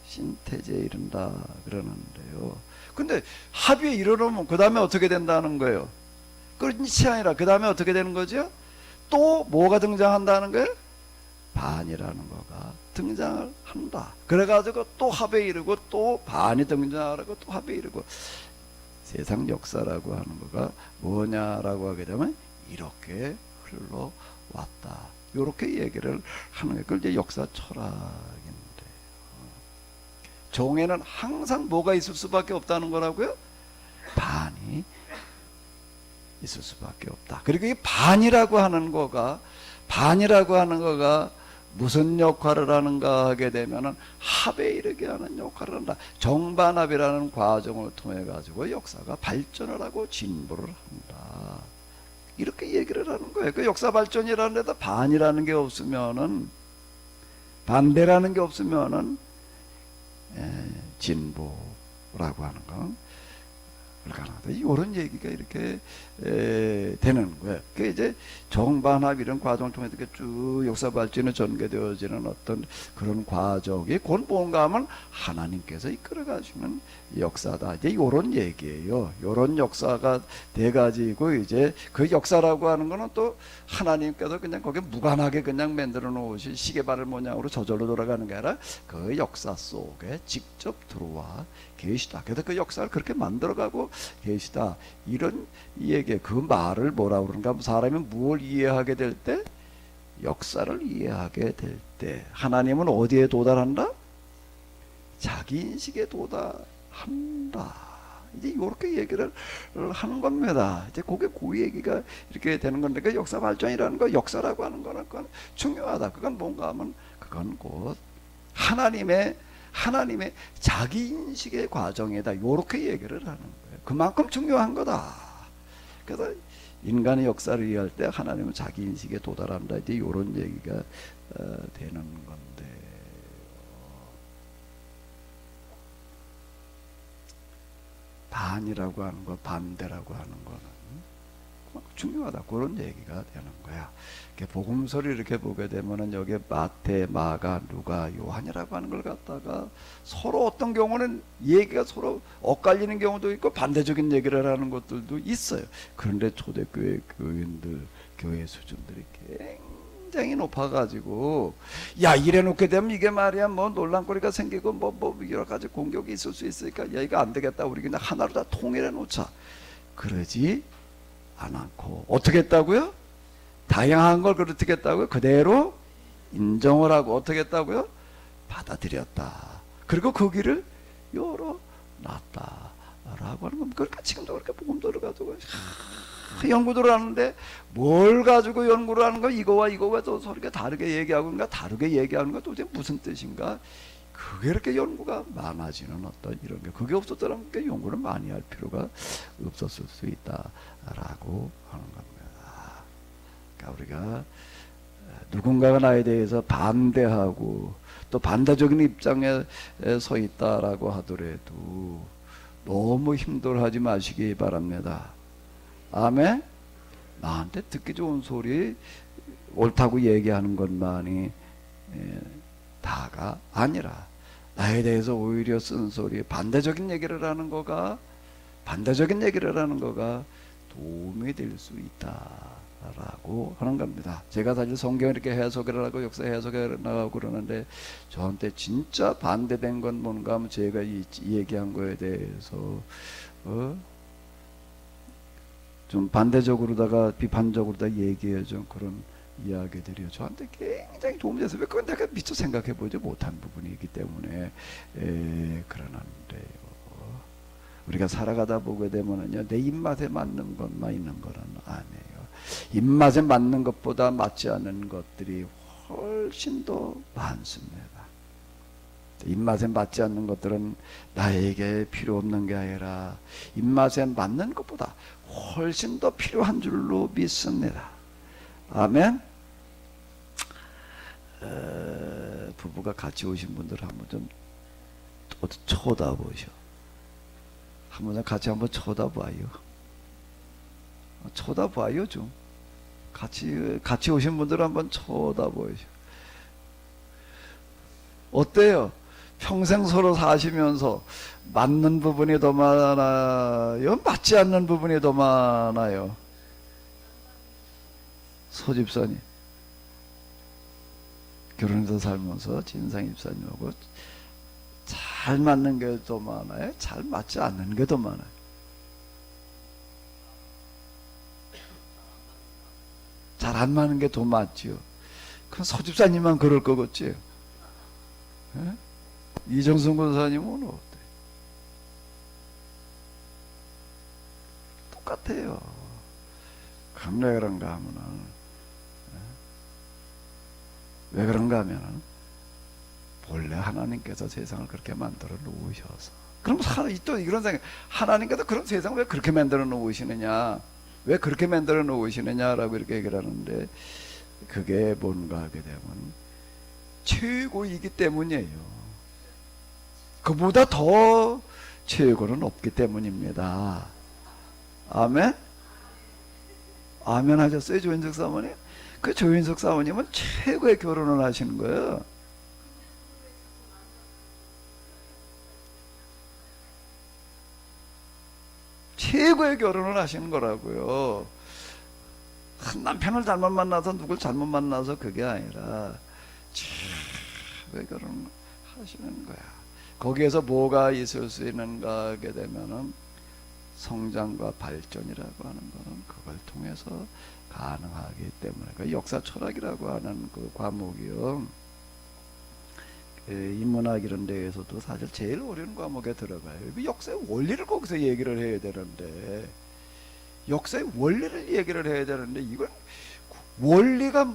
신태제에 이른다 그러는데요. 근데 합의에 이르려면 그 다음에 어떻게 된다는 거예요? 그렇지 아니라 그 다음에 어떻게 되는 거죠? 또 뭐가 등장한다는 거예요? 반이라는 거가 등장을 한다. 그래가지고 또 합에 이르고 또 반이 등장하고 또 합에 이르고 세상 역사라고 하는 거가 뭐냐라고 하게 되면 이렇게 흘러왔다. 이렇게 얘기를 하는 거예요. 그걸 이제 역사 철학인데 정에는 항상 뭐가 있을 수밖에 없다는 거라고요? 반이 있을 수밖에 없다. 그리고 이 반이라고 하는 거가 무슨 역할을 하는가 하게 되면은 합에 이르게 하는 역할을 한다. 정반합이라는 과정을 통해 가지고 역사가 발전을 하고 진보를 한다. 이렇게 얘기를 하는 거예요. 그 역사 발전이라는 데다 반이라는 게 없으면은 반대라는 게 없으면은 진보라고 하는 건 불가능하다. 이런 얘기가 이렇게 되는 거예요. 그 이제 정반합 이런 과정을 통해서 이렇게 쭉 역사 발전이 전개되어지는 어떤 그런 과정이 곧 뭔가 하면 하나님께서 이끌어 가시는 역사다. 이제 이런 얘기예요. 이런 역사가 돼 가지고 이제 그 역사라고 하는 거는 또 하나님께서 그냥 거기에 무관하게 그냥 만들어 놓으신 시계바늘 모양으로 저절로 돌아가는 게 아니라 그 역사 속에 직접 들어와 계시다. 그래서 그 역사를 그렇게 만들어가고 계시다. 이런 얘기, 그 말을 뭐라고 그러는가? 사람이 무엇을 이해하게 될 때? 역사를 이해하게 될 때. 하나님은 어디에 도달한다? 자기 인식에 도달한다. 이제 이렇게 얘기를 하는 겁니다. 이제 그게 그 얘기가 이렇게 되는 건데, 그 역사 발전이라는 거, 역사라고 하는 거는 그건 중요하다. 그건 뭔가 하면, 그건 곧 하나님의 자기 인식의 과정이다. 이렇게 얘기를 하는 거예요. 그만큼 중요한 거다. 그래서 인간의 역사를 이해할 때 하나님은 자기 인식에 도달한다. 이제 이런 얘기가 되는 건데, 반이라고 하는 거, 반대라고 하는 거는 중요하다. 그런 얘기가 되는 거야. 복음서를 이렇게 보게 되면은 여기 마태, 마가, 누가, 요한이라고 하는 걸 갖다가 서로 어떤 경우는 얘기가 서로 엇갈리는 경우도 있고 반대적인 얘기를 하는 것들도 있어요. 그런데 초대교회 교인들, 교회 수준들이 굉장히 높아가지고, 야, 이래 놓게 되면 이게 말이야, 뭐 논란거리가 생기고 뭐 여러 가지 공격이 있을 수 있으니까, 야, 이거 안 되겠다. 우리 그냥 하나로 다 통일해 놓자. 그러지 않고 어떻게 했다고요? 다양한 걸 그렇게 했다고요? 그대로 인정을 하고 어떻게 했다고요? 받아들였다. 그리고 그 길을 열어놨다라고 하는 겁니다. 그러니까 지금도 그렇게 복음서를 가지고 연구를 하는데 뭘 가지고 연구를 하는 거? 이거와 이거가 또 서로 다르게 얘기하고 그러니까 다르게 얘기하는 거 도대체 무슨 뜻인가? 그게 이렇게 연구가 많아지는 어떤 이런 게, 그게 없었더라면 그 연구를 많이 할 필요가 없었을 수 있다라고 하는 겁니다. 그러니까 우리가 누군가가 나에 대해서 반대하고 또 반대적인 입장에 서 있다라고 하더라도 너무 힘들어하지 마시기 바랍니다. 아멘. 나한테 듣기 좋은 소리, 옳다고 얘기하는 것만이 다가 아니라 나에 대해서 오히려 쓴소리, 반대적인 얘기를 하는 거가 도움이 될 수 있다라고 하는 겁니다. 제가 사실 성경 이렇게 해석을 하고 역사 해석을 나가고 그러는데 저한테 진짜 반대된 건 뭔가 하면 제가 이 얘기한 거에 대해서 좀 반대적으로다가 비판적으로다 얘기해 준 그런 이야기들이요. 저한테 굉장히 도움이 돼서 그건 내가 미처 생각해 보지 못한 부분이기 때문에 그러는데요. 우리가 살아가다 보게 되면은요, 내 입맛에 맞는 것만 있는 거는 아니에요. 입맛에 맞는 것보다 맞지 않은 것들이 훨씬 더 많습니다. 입맛에 맞지 않는 것들은 나에게 필요 없는 게 아니라 입맛에 맞는 것보다 훨씬 더 필요한 줄로 믿습니다. 아멘. 부부가 같이 오신 분들 한번 좀 쳐다보셔. 한번 같이 한번 쳐다봐요. 쳐다봐요 좀. 같이 오신 분들 한번 쳐다보셔. 어때요? 평생 서로 사시면서 맞는 부분이 더 많아요? 맞지 않는 부분이 더 많아요? 소집사님, 결혼해서 살면서 진상 집사님하고 잘 맞는 게 더 많아요? 잘 맞지 않는 게 더 많아요? 잘 안 맞는 게 더 많지요. 그럼 소집사님만 그럴 거겠지요. 예? 이정순 권사님은 어때? 똑같아요. 왜 그런가 하면은, 왜 그런가 하면은, 본래 하나님께서 세상을 그렇게 만들어 놓으셔서. 그럼 또 이런 생각, 하나님께서 그런 세상을 왜 그렇게 만들어 놓으시느냐? 왜 그렇게 만들어 놓으시느냐라고 이렇게 얘기를 하는데, 그게 뭔가 하게 되면, 최고이기 때문이에요. 그보다 더 최고는 없기 때문입니다. 아멘? 아멘 하셨어요, 조인석 사모님? 그 조인석 사모님은 최고의 결혼을 하시는 거예요. 최고의 결혼을 하시는 거라고요. 남편을 잘못 만나서 누굴 잘못 만나서 그게 아니라 최고의 결혼을 하시는 거야. 거기에서 뭐가 있을 수 있는가 하게 되면은 성장과 발전이라고 하는 거는 그걸 통해서 가능하기 때문에 그 역사 철학이라고 하는 그 과목이요. 인문학 이런 데에서도 사실 제일 어려운 과목에 들어가요. 역사의 원리를 거기서 얘기를 해야 되는데 역사의 원리를 얘기를 해야 되는데 이건 원리가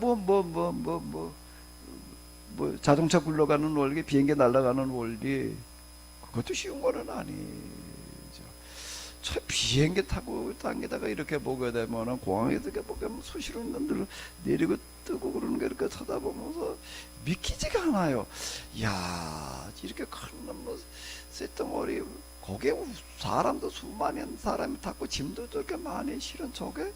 자동차 굴러가는 원리, 비행기 날아가는 원리 그것도 쉬운 거는 아니죠. 저 비행기 타고 당기다가 이렇게 보게 되면은 공항에서 이렇게 보게 되면 수시로 내리고 뜨고 그러는 게 이렇게 쳐다보면서 믿기지가 않아요. 야 이렇게 큰 뭐 쇳덩어리 거기에 사람도 수많은 사람이 탔고 짐도 저렇게 많이 실은 저게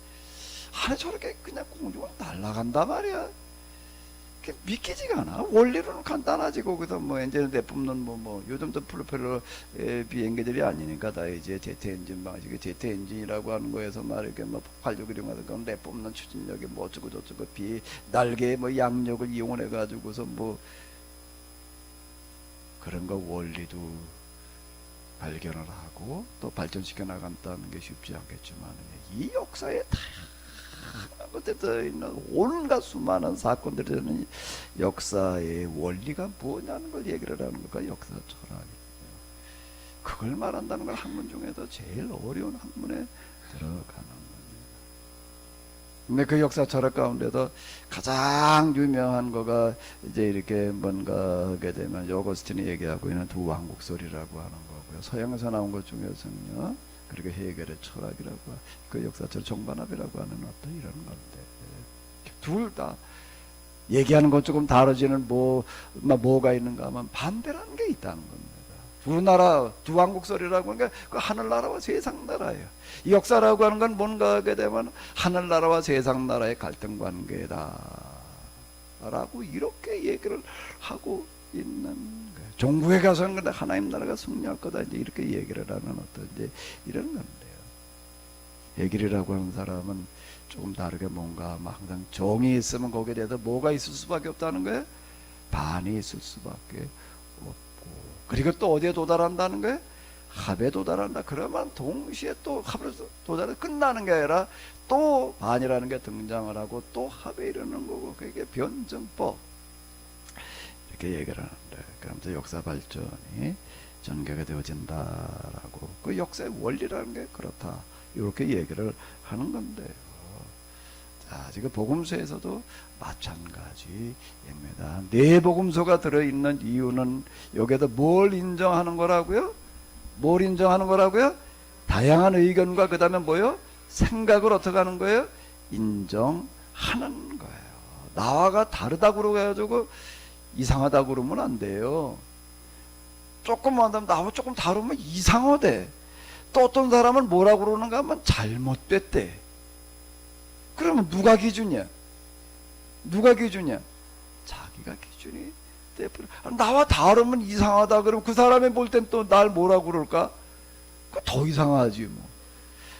안에 저렇게 그냥 공중을 날아간단 말이야. 믿기지가 않아. 원리로는 간단하지. 거기서 뭐 엔진을 내뿜는 뭐 요즘도 프로펠러 비행기들이 아니니까 다 이제 제트 엔진 방식의 제트 엔진이라고 하는 거에서 막 이렇게 뭐 폭발력을 이용해서 내뿜는 추진력이 뭐 어쩌고 저쩌고 날개의 뭐 양력을 이용해 가지고서 뭐 그런 거 원리도 발견을 하고 또 발전시켜 나간다는 게 쉽지 않겠지만 이 역사에 다 그때 있는 온갖 수많은 사건들이 역사의 원리가 뭐냐는 걸 얘기를 하는 거가 역사 철학이에요. 그걸 말한다는 걸 학문 중에서 제일 어려운 학문에 들어가는 겁니다. 근데 그 역사 철학 가운데도 가장 유명한 거가 이제 이렇게 뭔가 하게 되면 어거스틴이 얘기하고 있는 두 왕국설이라고 하는 거고요. 서양에서 나온 것 중에서는요. 그리고 해결의 철학이라고 그 역사철 정반합이라고 하는 어떤 이런 건데 둘 다 얘기하는 건 조금 다르지는 뭐가 있는가 하면 반대라는 게 있다는 겁니다. 두 나라, 두 왕국설이라고 하는 게 그 하늘나라와 세상나라예요. 이 역사라고 하는 건 뭔가 하게 되면 하늘나라와 세상나라의 갈등 관계다 라고 이렇게 얘기를 하고 있는 거예요. 종국에 가서는 근데 하나님 나라가 승리할 거다, 이제 이렇게 얘기를 하는 어떤 이제 이런 건데요. 해결이라고 하는 사람은 조금 다르게 뭔가 항상 정이 있으면 거기에 대해서 뭐가 있을 수밖에 없다는 거예요. 반이 있을 수밖에 없고, 그리고 또 어디에 도달한다는 거예요? 합에 도달한다. 그러면 동시에 또 합을 도달해 끝나는 게 아니라 또 반이라는 게 등장을 하고 또 합에 이르는 거고, 그게 변증법 이렇게 얘기를 하는데, 그러면서 역사 발전이 전개가 되어진다라고, 그 역사의 원리라는 게 그렇다, 이렇게 얘기를 하는 건데요. 자, 지금 복음서에서도 마찬가지입니다. 네 복음서가 들어있는 이유는 여기에다 뭘 인정하는 거라고요? 뭘 인정하는 거라고요? 다양한 의견과 그 다음에 뭐요? 생각을 어떻게 하는 거예요? 인정하는 거예요. 나와가 다르다고 그래가지고 이상하다고 그러면 안 돼요. 조금 한다면 나와 조금 다르면 이상하대. 또 어떤 사람은 뭐라고 그러는가 하면 잘못됐대. 그러면 누가 기준이야? 누가 기준이야? 자기가 기준이 돼버려. 나와 다르면 이상하다 그러면 그 사람이 볼 땐 또 날 뭐라고 그럴까? 그 더 이상하지 뭐.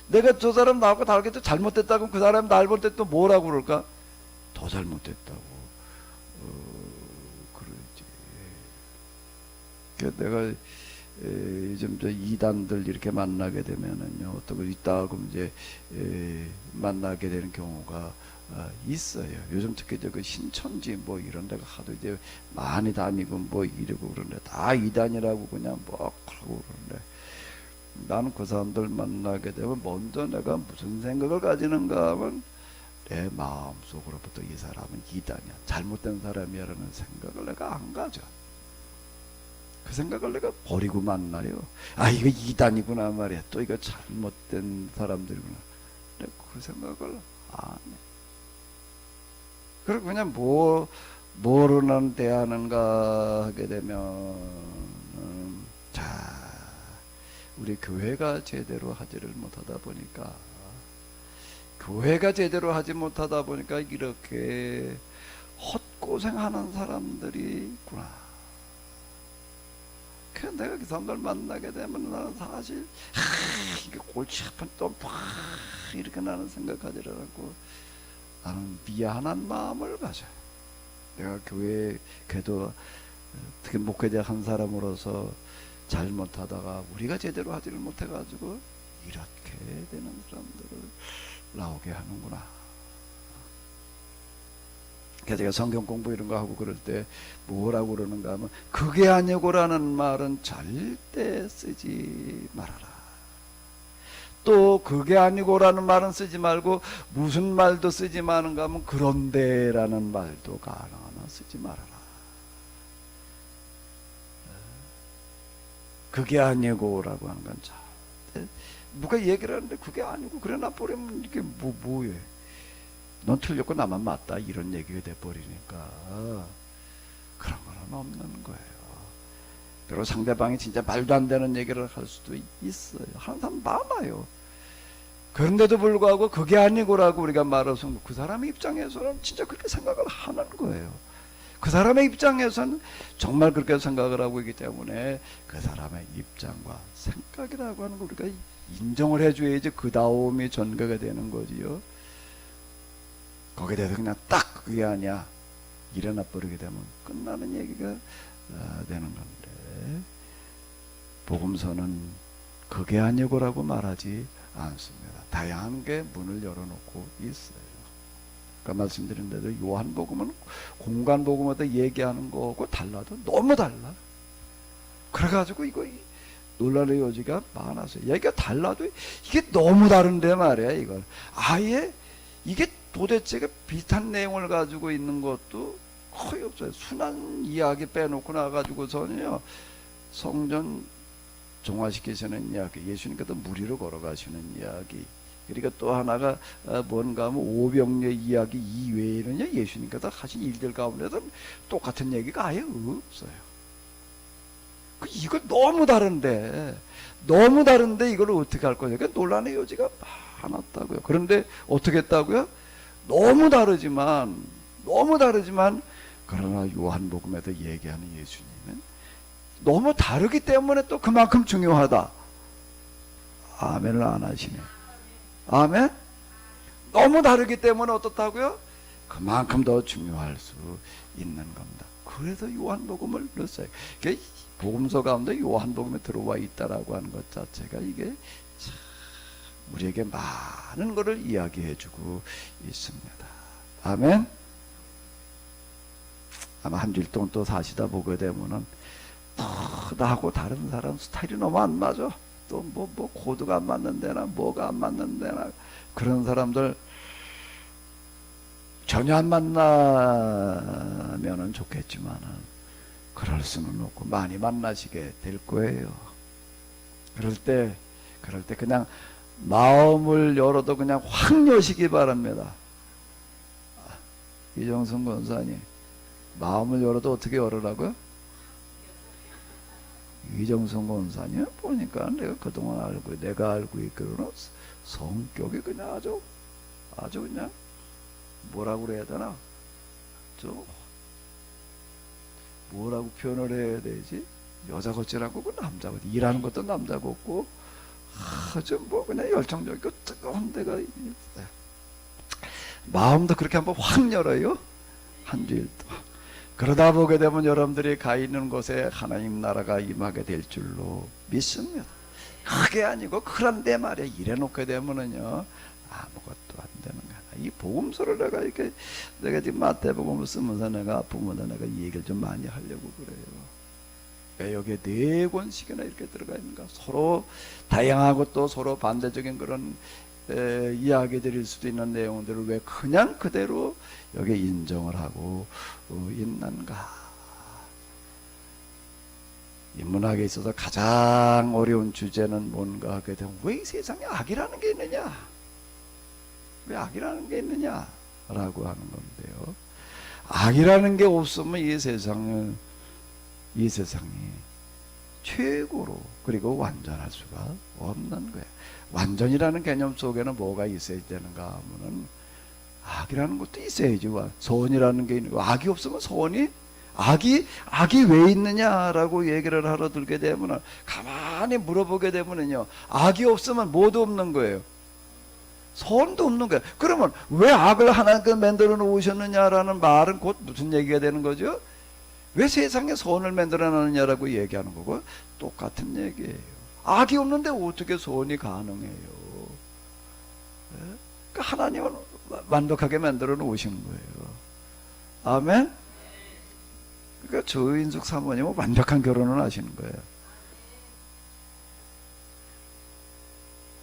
내가 저 사람 나하고 다르게 또 잘못됐다 그러면 그 사람이 날 볼 때 또 뭐라고 그럴까? 더 잘못됐다고 그러지. 내가 요즘 저 이단들 이렇게 만나게 되면은요, 어떤 거 있다 그러면 이제 만나게 되는 경우가 있어요. 요즘 특히 저 그 신천지 뭐 이런 데가 하도 이제 많이 다니고 뭐 이러고 그러는데 다 이단이라고 그냥 뭐 하고 그러는데, 나는 그 사람들 만나게 되면 먼저 내가 무슨 생각을 가지는가 하면 내 마음속으로부터 이 사람은 이단이야, 잘못된 사람이야라는 생각을 내가 안 가져. 그 생각을 내가 버리고 만나요. 아, 이거 이단이구나 말이야, 또 이거 잘못된 사람들이구나. 내가 그 생각을 안 해. 그리고 그냥 뭐로는 대하는가 하게 되면, 자, 우리 교회가 제대로 하지를 못하다 보니까, 교회가 제대로 하지 못하다 보니까 이렇게 헛고생하는 사람들이 있구나. 그래서 내가 그 사람들 만나게 되면 나는 사실 이게 골치 아픈 또 막 이렇게 나는 생각하지를 않고, 나는 미안한 마음을 가져요. 내가 교회 그래도 특히 목회자 한 사람으로서 잘못하다가 우리가 제대로 하지를 못해가지고 이렇게 되는 사람들을 나오게 하는구나. 그래서 제가 성경 공부 이런 거 하고 그럴 때 뭐라고 그러는가 하면, 그게 아니고라는 말은 절대 쓰지 말아라. 또 그게 아니고라는 말은 쓰지 말고 무슨 말도 쓰지 마는가 하면 그런데라는 말도 가능하나 쓰지 말아라. 그게 아니고라고 하는 건 절대, 누가 얘기를 하는데 그게 아니고 그래 놔버리면 이게 뭐해? 넌 틀렸고 나만 맞다, 이런 얘기가 돼버리니까 그런 거는 없는 거예요. 그리고 상대방이 진짜 말도 안 되는 얘기를 할 수도 있어요. 하는 사람 많아요. 그런데도 불구하고 그게 아니고라고 우리가 말해서 그 사람의 입장에서는 진짜 그렇게 생각을 하는 거예요. 그 사람의 입장에서는 정말 그렇게 생각을 하고 있기 때문에 그 사람의 입장과 생각이라고 하는 거 우리가 인정을 해줘야지 그 다음이 전개가 되는 거지요. 거기에 대해서 그냥 딱 그게 아니야 일어나 버리게 되면 끝나는 얘기가 되는 건데, 복음서는 그게 아니고라고 말하지 않습니다. 다양한 게 문을 열어놓고 있어요. 아까 말씀드린 대로 요한복음은 공간복음마다 얘기하는 거하고 달라도 너무 달라. 그래가지고 이거 논란의 여지가 많았어요. 얘기가 달라도 이게 너무 다른데 말이야. 이걸 아예 이게 도대체 비슷한 내용을 가지고 있는 것도 거의 없어요. 순한 이야기 빼놓고 나가지고서는요, 성전 종화시키시는 이야기, 예수님께서 무리로 걸어가시는 이야기, 그리고 또 하나가 뭔가 하면 오병이의 이야기 이외에는요, 예수님께서 하신 일들 가운데서 똑같은 얘기가 아예 없어요. 이거 너무 다른데 이걸 어떻게 할 거냐. 그러니까 논란의 여지가 많았다고요. 그런데 어떻게 했다고요? 너무 다르지만 그러나 요한복음에서 얘기하는 예수님은 너무 다르기 때문에 또 그만큼 중요하다. 아멘을 안 하시네. 아멘? 너무 다르기 때문에 어떻다고요? 그만큼 더 중요할 수 있는 겁니다. 그래서 요한복음을 넣었어요. 그러니까 복음서 가운데 요한복음에 들어와 있다라고 하는 것 자체가 이게 참 우리에게 많은 것을 이야기해주고 있습니다. 아멘. 아마 한 주일 동안 또 사시다 보게 되면은 나하고 다른 사람 스타일이 너무 안 맞아. 또 뭐 코드가 안 맞는 데나 뭐가 안 맞는 데나 그런 사람들 전혀 안 만나면은 좋겠지만은 그럴 수는 없고 많이 만나시게 될 거예요. 그럴 때 그냥 마음을 열어도 그냥 확 여시기 바랍니다. 이정순 권사님, 마음을 열어도 어떻게 열으라고요? 이정순 권사님 보니까 내가 알고 있기로는 성격이 그냥 아주 그냥 뭐라고 그래야 되나? 뭐라고 표현을 해야 되지? 여자 같지라고 그 남자 같지. 일하는 것도 남자 같고 아주 그냥 열정적이고 뜨거운 데가 있어요. 마음도 그렇게 한번 확 열어요. 한 주일 동안. 그러다 보게 되면 여러분들이 가 있는 곳에 하나님 나라가 임하게 될 줄로 믿습니다. 그게 아니고 그런데 말이야 이래 놓게 되면은요 아무것도 안 되는 거야. 이 복음서를 내가 지금 마태복음을 쓰면서 내가 아프면서 내가 이 얘기를 좀 많이 하려고 그래요. 왜 여기에 4권씩이나 이렇게 들어가 있는가? 서로 다양하고 또 서로 반대적인 그런 이야기들일 수도 있는 내용들을 왜 그냥 그대로 여기에 인정을 하고 있는가? 인문학에 있어서 가장 어려운 주제는 뭔가 하게 되면 왜 이 세상에 악이라는 게 있느냐? 왜 악이라는 게 있느냐? 라고 하는 건데요. 악이라는 게 없으면 이 세상이 최고로 그리고 완전할 수가 없는 거예요. 완전이라는 개념 속에는 뭐가 있어야 되는가 하면은 악이라는 것도 있어야지. 선이라는 게 있는 거. 악이 없으면 악이 왜 있느냐라고 얘기를 하러 들게 되면 가만히 물어보게 되면은요 악이 없으면 뭐도 없는 거예요. 선도 없는 거예요. 그러면 왜 악을 하나님께 만들어 놓으셨느냐라는 말은 곧 무슨 얘기가 되는 거죠? 왜 세상에 선을 만들어 놨느냐라고 얘기하는 거고 똑같은 얘기예요. 악이 없는데 어떻게 선이 가능해요? 그러니까 하나님은 완벽하게 만들어 놓으신 거예요. 아멘? 그러니까 조인숙 사모님은 완벽한 결혼을 하시는 거예요.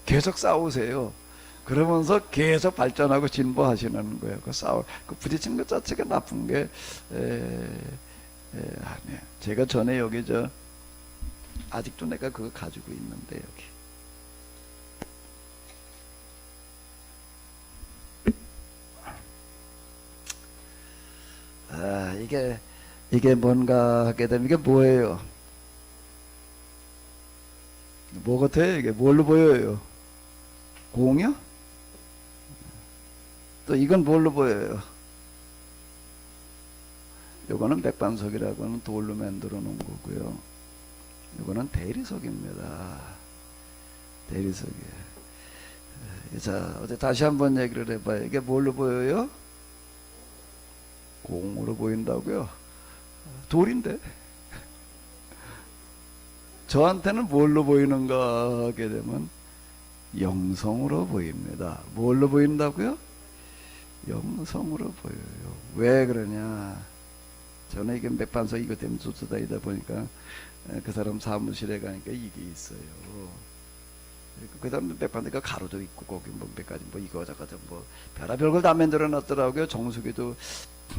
계속 싸우세요. 그러면서 계속 발전하고 진보하시는 거예요. 그 부딪히는 것 자체가 나쁜 게 아니에요. 제가 전에 여기 아직도 내가 그거 가지고 있는데 여기. 이게 뭔가 하게 되면 이게 뭐예요? 뭐 같아요? 이게 뭘로 보여요? 공이요? 또 이건 뭘로 보여요? 요거는 백반석이라고 하는 돌로 만들어 놓은 거고요. 요거는 대리석입니다. 대리석이에요. 자, 어제 다시 한번 얘기를 해봐요. 이게 뭘로 보여요? 공으로 보인다고요? 돌인데 저한테는 뭘로 보이는가 하게 되면 영성으로 보입니다. 뭘로 보인다고요? 영성으로 보여요. 왜 그러냐? 저는 이게 맥반석 이거 때문에 쫓아다니다 보니까 그 사람 사무실에 가니까 이게 있어요. 그 다음 맥반석가 가로도 있고 거기 몇 가지 이거저거 별의별 걸 다 만들어 놨더라고요. 정수기도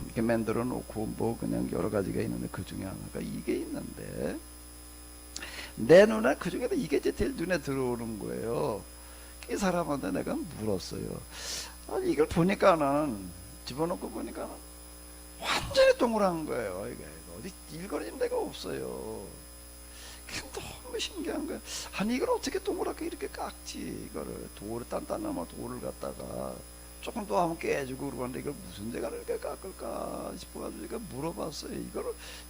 이렇게 만들어 놓고 그냥 여러 가지가 있는데 그 중에 하나가 이게 있는데 내 눈에 그 중에도 이게 제일 눈에 들어오는 거예요. 이 사람한테 내가 물었어요. 이걸 보니까는 집어넣고 보니까는 완전히 동그란 거예요. 이게 어디 일거리는 데가 없어요. 너무 신기한 거야. 아니 이걸 어떻게 동그랗게 이렇게 깎지? 이거를 돌을 단단하면 돌을 갖다가 조금 더 하면 깨지고 그러는데 이걸 무슨 데가 이렇게 깎을까 싶어가지고 제가 물어봤어요.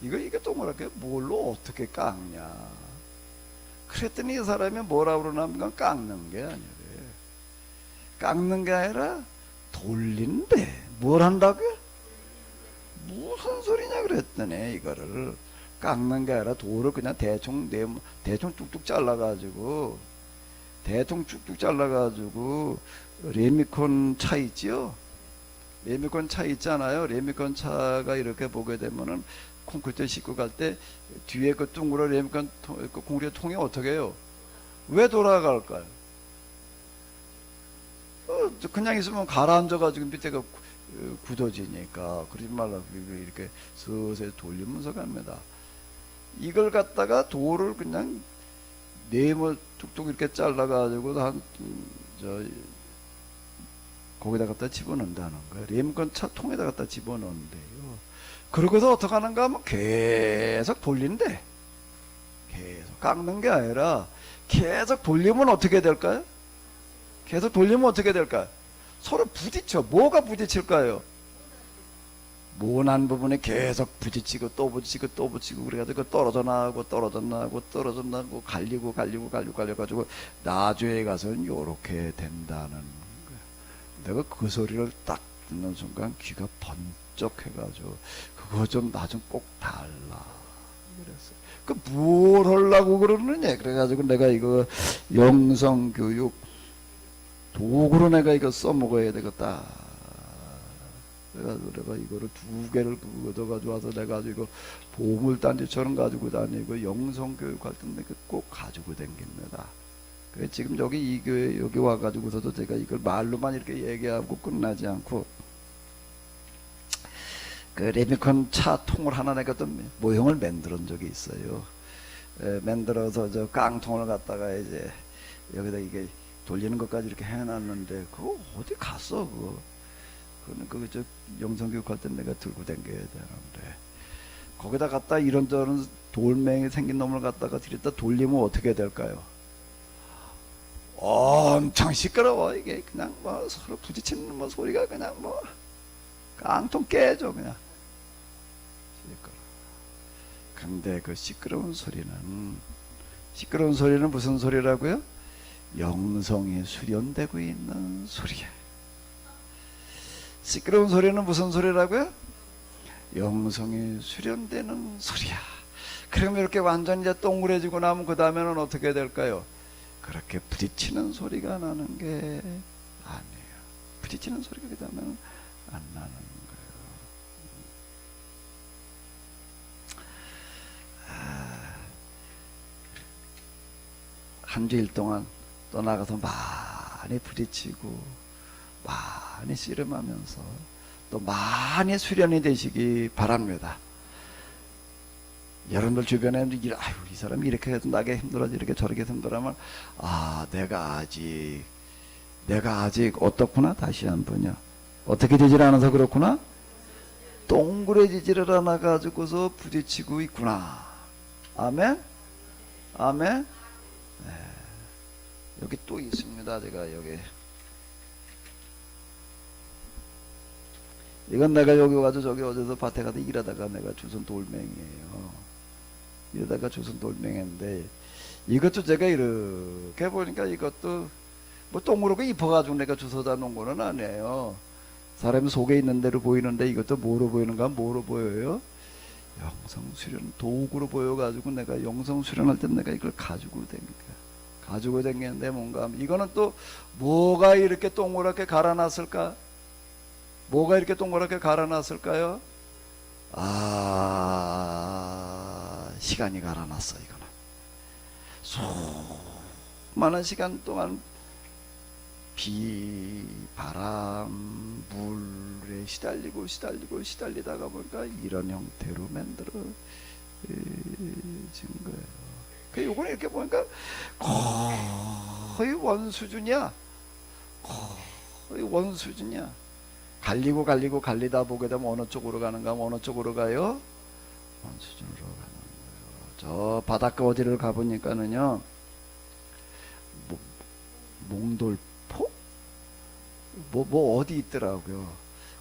이게 동그랗게 뭘로 어떻게 깎냐? 그랬더니 이 사람이 뭐라 그러냐면 깎는 게 아니래. 깎는 게 아니라 돌린대. 뭘 한다고요? 무슨 소리냐 그랬더니 이거를 깎는 게 아니라 돌을 그냥 대충 뚝뚝 잘라가지고 레미콘 차 있지요? 레미콘 차 있잖아요. 레미콘 차가 이렇게 보게 되면은 콘크리트 싣고 갈 때 뒤에 그 둥그런 레미콘 그 콘크리트 통이 어떻게 해요? 왜 돌아갈까요? 그냥 있으면 가라앉아가지고 밑에가 굳어지니까. 그러지 말라고 이렇게 슬슬 돌리면서 갑니다. 이걸 갖다가 돌을 그냥 네모 뚝뚝 이렇게 잘라가지고 거기다 갖다 집어넣는다는 거예요. 레미콘 차 통에다 갖다 집어넣는데요. 그러고서 어떻게 하는가 하면 계속 돌린대. 계속 깎는 게 아니라 계속 돌리면 어떻게 될까요? 계속 돌리면 어떻게 될까요? 서로 부딪혀. 뭐가 부딪힐까요? 모난 부분에 계속 부딪히고 또 부딪히고 또 부딪히고 그래가지고 떨어져 나가고 갈려가지고 나중에 가서는 요렇게 된다는 거야. 내가 그 소리를 딱 듣는 순간 귀가 번쩍해가지고 그거 좀 나 좀 꼭 달라 그랬어. 그 뭘 하려고 그러느냐. 그래가지고 내가 이거 영성교육 도구로 내가 이거 써먹어야 되겠다. 내가 이거를 2개를 얻어가지고 와서 내가 이거 보물단지처럼 가지고 다니고 영성교육할 때 내가 꼭 가지고 다닙니다. 그래 지금 여기 이 교회 여기 와가지고서도 제가 이걸 말로만 이렇게 얘기하고 끝나지 않고 그 레미콘 차 통을 하나 내가 또 모형을 만들어 적이 있어요. 만들어서 저 깡통을 갖다가 이제 여기다 이게 돌리는 것까지 이렇게 해놨는데 그거 어디 갔어 그거. 그거 저 영성교육할 때 내가 들고 다녀야 되는데 거기다 갖다 이런저런 돌멩이 생긴 놈을 갖다가 들였다 돌리면 어떻게 될까요? 엄청 시끄러워. 이게 그냥 뭐 서로 부딪히는 뭐 소리가 그냥 뭐 깡통 깨져 그냥 시끄러워. 근데 그 시끄러운 소리는 무슨 소리라고요? 영성이 수련되고 있는 소리야. 시끄러운 소리는 무슨 소리라고요? 영성이 수련되는 소리야. 그러면 이렇게 완전히 이제 동그래지고 나면 그 다음에는 어떻게 될까요? 그렇게 부딪히는 소리가 나는 게 아니에요. 부딪히는 소리가 그 다음에는 안 나는 거예요. 한 주일 동안 떠나가서 많이 부딪히고 많이 씨름하면서 또 많이 수련이 되시기 바랍니다. 여러분들 주변에 아유 이 사람이 이렇게 해도 나게 힘들어지 이렇게 저렇게 힘들어하면 아 내가 아직 어떻구나. 다시 한번요. 어떻게 되질 않아서 그렇구나. 동그래지지를 않아 가지고서 부딪히고 있구나. 아멘. 아멘. 네. 여기 또 있습니다. 제가 여기 이건 내가 여기 와서 저기 어디서 밭에 가서 일하다가 내가 주선 돌멩이에요. 이러다가 주선 돌멩이인데 이것도 제가 이렇게 보니까 이것도 뭐 동그랗게 입어가지고 내가 주워다 놓은 거는 아니에요. 사람이 속에 있는 대로 보이는데 이것도 뭐로 보이는가? 뭐로 보여요? 영성수련 도구로 보여가지고 내가 영성수련할 때 내가 이걸 가지고 다니는데 뭔가 이거는 또 뭐가 이렇게 동그랗게 갈아놨을까? 뭐가 이렇게 동그랗게 갈아놨을까요? 시간이 갈아놨어. 이거는 수많은 시간 동안 비, 바람, 물에 시달리다가 보니까 이런 형태로 만들어진 거예요. 그 요거는 이렇게 보니까 거의 원수준이야. 갈리다 보게 되면 어느 쪽으로 가는가 하면 어느 쪽으로 가요? 원수준으로 가는 거예요. 저 바닷가 어디를 가보니까는요, 몽돌포? 뭐 어디 있더라고요.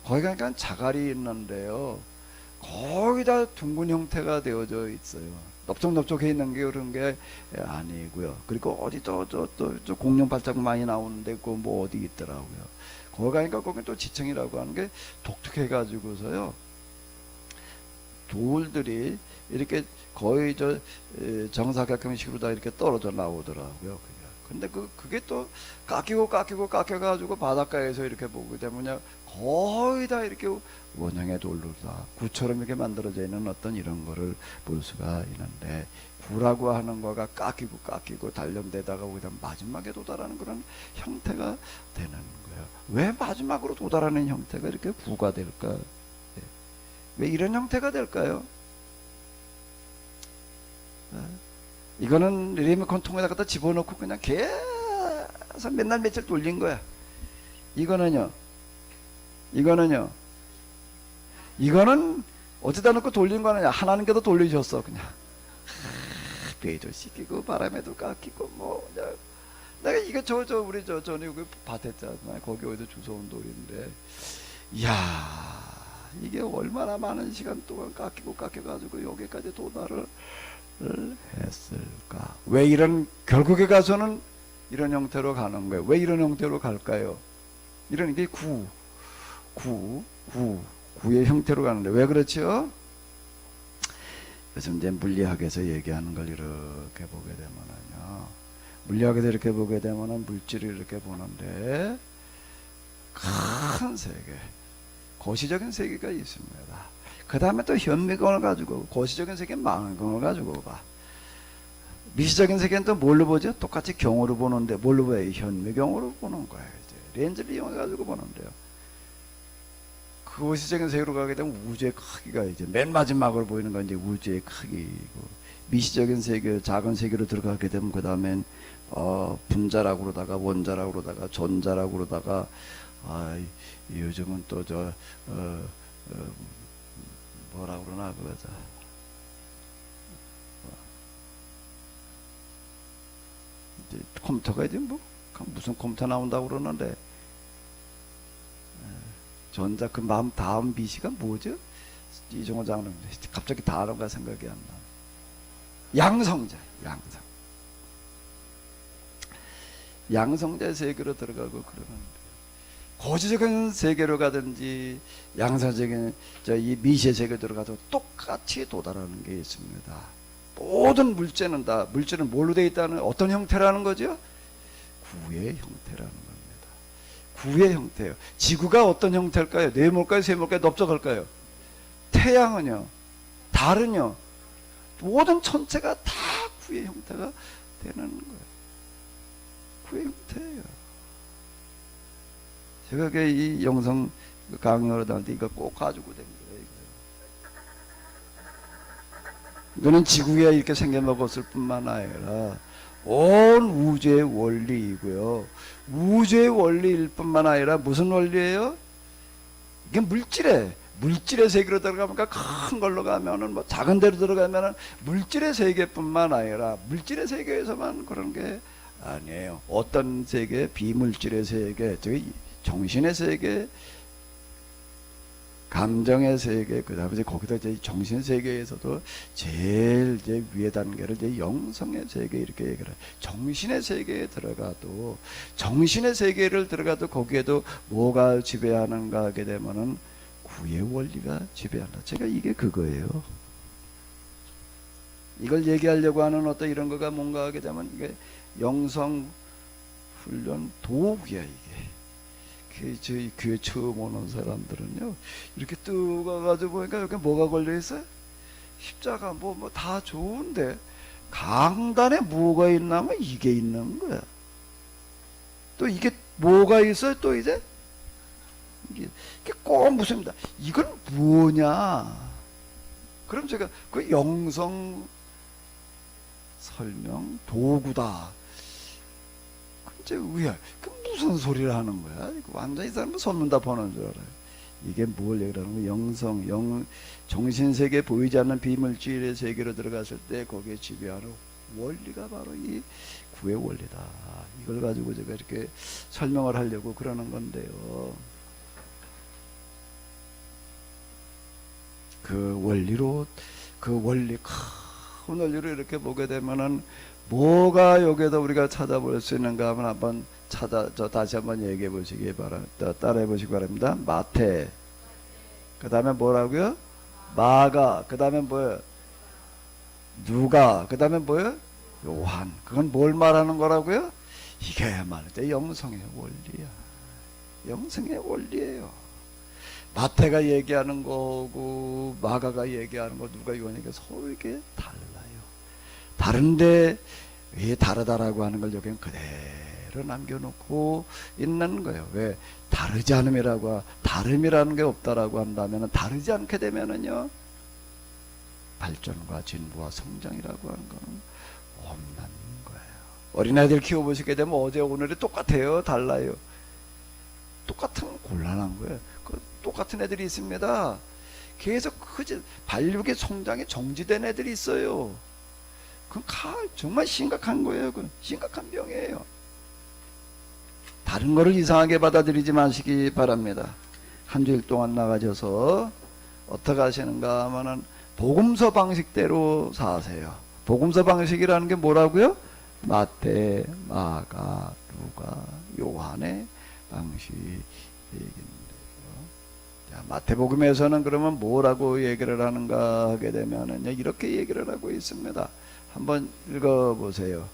거기 가니까 자갈이 있는데요, 거의 다 둥근 형태가 되어져 있어요. 넓적넓적해 있는 게 그런 게 아니고요. 그리고 어디 또 공룡 발자국 많이 나오는데 그 뭐 어디 있더라고요. 거기 가니까 거기 또 지층이라고 하는 게 독특해 가지고서요, 돌들이 이렇게 거의 정사각형식으로 다 이렇게 떨어져 나오더라고요. 근데 그게 또 깎여가지고 바닷가에서 이렇게 보게 되면 거의 다 이렇게 원형의 돌로 다 구처럼 이렇게 만들어져 있는 어떤 이런 거를 볼 수가 있는데, 구라고 하는 거가 깎이고 단련되다가 거기다 마지막에 도달하는 그런 형태가 되는 거예요. 왜 마지막으로 도달하는 형태가 이렇게 구가 될까? 왜 이런 형태가 될까요? 이거는 리모컨 통에다 갖다 집어넣고 그냥 계속 맨날 며칠 돌린 거야. 이거는 어디다 놓고 돌린 거는 하나님께서 돌리셨어. 그냥 배도 씻기고 바람에도 깎이고 뭐 내가 이거 우리 전에 그 밭했잖아. 거기 어디서 주워온 돌인데, 이야, 이게 얼마나 많은 시간 동안 깎여가지고 여기까지 도달을 했을까? 왜 결국에 가서는 이런 형태로 가는 거예요. 왜 이런 형태로 갈까요? 이런 게 구의 형태로 가는데 왜 그렇죠? 요즘 이제 물리학에서 얘기하는 걸 이렇게 보게 되면은요, 물리학에서 이렇게 보게 되면은 물질을 이렇게 보는데 큰 세계, 거시적인 세계가 있습니다. 그 다음에 또 현미경을 가지고 거시적인 세계는 망원경을 가지고 봐. 미시적인 세계는 또 뭘로 보죠? 똑같이 경으로 보는데 뭘로 봐요? 현미경으로 보는 거예요. 이제 렌즈를 이용해 가지고 보는데요, 그 거시적인 세계로 가게 되면 우주의 크기가 이제 맨 마지막으로 보이는 건 이제 우주의 크기고, 미시적인 세계, 작은 세계로 들어가게 되면 그 다음엔 분자라고 그러다가 원자라고 그러다가 전자라고 그러다가 요즘은 또 뭐라 그러나 그거죠. 이제 컴퓨터가 이제 뭐 무슨 컴퓨터 나온다고 그러는데, 전자 그 다음 미시가 뭐죠? 이종호 장로님 갑자기 단어가 생각이 안 나. 양성자. 양성자 세계로 들어가고 그러는데, 거시적인 세계로 가든지 양성적인 이 미시의 세계로 들어가도 똑같이 도달하는 게 있습니다. 모든 물질은 뭘로 되어 있다는, 어떤 형태라는 거죠? 구의 형태라는 겁니다. 구의 형태예요. 지구가 어떤 형태일까요? 네모일까요? 세모일까요? 넓적할까요? 태양은요? 달은요? 모든 천체가 다 구의 형태가 되는 거예요. 구의 형태예요. 제가 이 영성 강의를 하는데 이거 꼭 가지고 된 거예요. 이거는 지구에 이렇게 생겨먹었을 뿐만 아니라 온 우주의 원리이고요. 우주의 원리일 뿐만 아니라 무슨 원리예요? 이게 물질의 세계로 들어가니까 큰 걸로 가면은 뭐 작은 데로 들어가면은 물질의 세계뿐만 아니라 물질의 세계에서만 그런 게 아니에요. 어떤 세계, 비물질의 세계, 저기 정신의 세계, 감정의 세계, 그 다음에 거기다 이제 정신 세계에서도 제일 이제 위에 단계를 이제 영성의 세계 이렇게 얘기를 해요. 정신의 세계에 들어가도, 정신의 세계를 들어가도 거기에도 뭐가 지배하는가 하게 되면은 구의 원리가 지배한다. 제가 이게 그거예요. 이걸 얘기하려고 하는 어떤 이런 거가 뭔가 하게 되면 이게 영성 훈련 도구야, 이게. 저희 교회 처음 오는 사람들은요, 이렇게 뜨거워가지고 보니까 여기 뭐가 걸려있어요? 십자가 뭐 다 좋은데 강단에 뭐가 있나면 이게 있는 거야. 또 이게 뭐가 있어요? 또 이제 이게 꼭 묻습니다. 이건 뭐냐? 그럼 제가 그 영성 설명 도구다. 그 무슨 소리를 하는 거야? 완전히 이 사람은 손문답 하는 줄 알아요. 이게 뭘 얘기하는 거예요? 영성, 정신세계 보이지 않는 비물질의 세계로 들어갔을 때 거기에 지배하는 원리가 바로 이 구의 원리다. 이걸 가지고 제가 이렇게 설명을 하려고 그러는 건데요. 그 원리로, 그 원리, 큰 원리로 이렇게 보게 되면은 뭐가 여기에다 우리가 찾아볼 수 있는가 하면 한번 다시 한번 얘기해 보시기 바랍니다. 따라해 보시기 바랍니다. 마태. 그 다음에 뭐라고요? 마가. 그 다음에 뭐예요? 누가. 그 다음에 뭐예요? 요한. 그건 뭘 말하는 거라고요? 이게야말로 영성의 원리야. 영성의 원리예요. 마태가 얘기하는 거고 마가가 얘기하는 거, 누가 요한이니까 서로 이게 달라요. 다른데 왜 다르다라고 하는 걸 여기는 그대로 남겨놓고 있는 거예요. 왜? 다르지 않음이라고, 다름이라는 게 없다라고 한다면, 다르지 않게 되면은요, 발전과 진보와 성장이라고 하는 거는 없는 거예요. 어린아이들 키워보시게 되면 어제 오늘이 똑같아요? 달라요? 똑같으면 곤란한 거예요. 똑같은 애들이 있습니다. 계속 발육의 성장이 정지된 애들이 있어요. 그건 정말 심각한 거예요. 그건 심각한 병이에요. 다른 거를 이상하게 받아들이지 마시기 바랍니다. 한 주일 동안 나가셔서 어떻게 하시는가 하면은 복음서 방식대로 사세요. 복음서 방식이라는 게 뭐라고요? 마태, 마가, 누가, 요한의 방식이겠네요. 자, 마태복음에서는 그러면 뭐라고 얘기를 하는가 하게 되면은 이렇게 얘기를 하고 있습니다. 한번 읽어보세요.